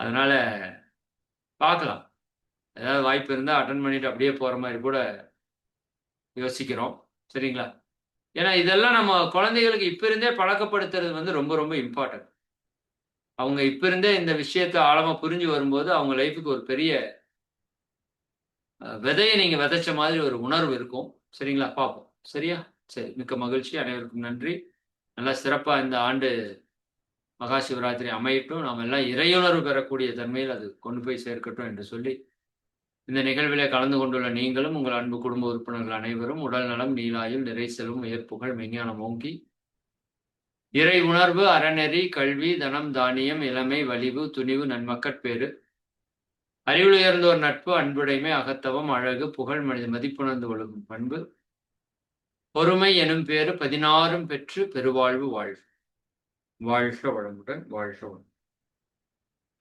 Speaker 1: அதனால பார்க்கலாம். ஏதாவது வாய்ப்பு இருந்தா அட்டெண்ட் பண்ணிட்டு அப்படியே போற மாரி கூட யோசிக்கிறோம். சரிங்களா? ஏன்னா இதெல்லாம் நம்ம குழந்தைகளுக்கு இப்ப இருந்தே பழக்கப்படுத்துறது வந்து ரொம்ப ரொம்ப இம்பார்ட்டன்ட். அவங்க இப்ப இருந்தே இந்த விஷயத்த ஆழமா புரிஞ்சு வரும்போது, அவங்க லைஃப்க்கு ஒரு பெரிய விதைய நீங்க விதைச்ச மாதிரி ஒரு உணர்வு இருக்கும். சரிங்களா? பார்ப்போம். சரியா? சரி. மிக்க மகிழ்ச்சி. அனைவருக்கும் நன்றி. நல்லா சிறப்பா இந்த ஆண்டு மகா சிவராத்திரி அமையட்டும். நாம எல்லாம் இறையுணர்வு பெறக்கூடிய தன்மையில் அது கொண்டு போய் சேர்க்கட்டும் என்று சொல்லி, இந்த நிகழ்விலே கலந்து கொண்டுள்ள நீங்களும், உங்கள் அன்பு குடும்ப உறுப்பினர்கள் அனைவரும் உடல் நலம், நீளாயுள், நிறை செல்வம், உயர்ப்புகழ், மெஞ்ஞானம் ஓங்கி, இறை உணர்வு, அறநெறி, கல்வி, தனம், தானியம், இளமை, வலிவு, துணிவு, நன்மக்கட்பேறு, அறிவுளுயர்ந்தோர் நட்பு, அன்புடைமை, அகத்தவம், அழகு, புகழ், மனித மதிப்புணர்ந்து ஒழுகும் பண்பு, பொறுமை எனும் பேறு 16ம் பெற்று பெருவாழ்வு வாழ்க. வாழ்க வளமுடன், வாழ்க வளமுடன்.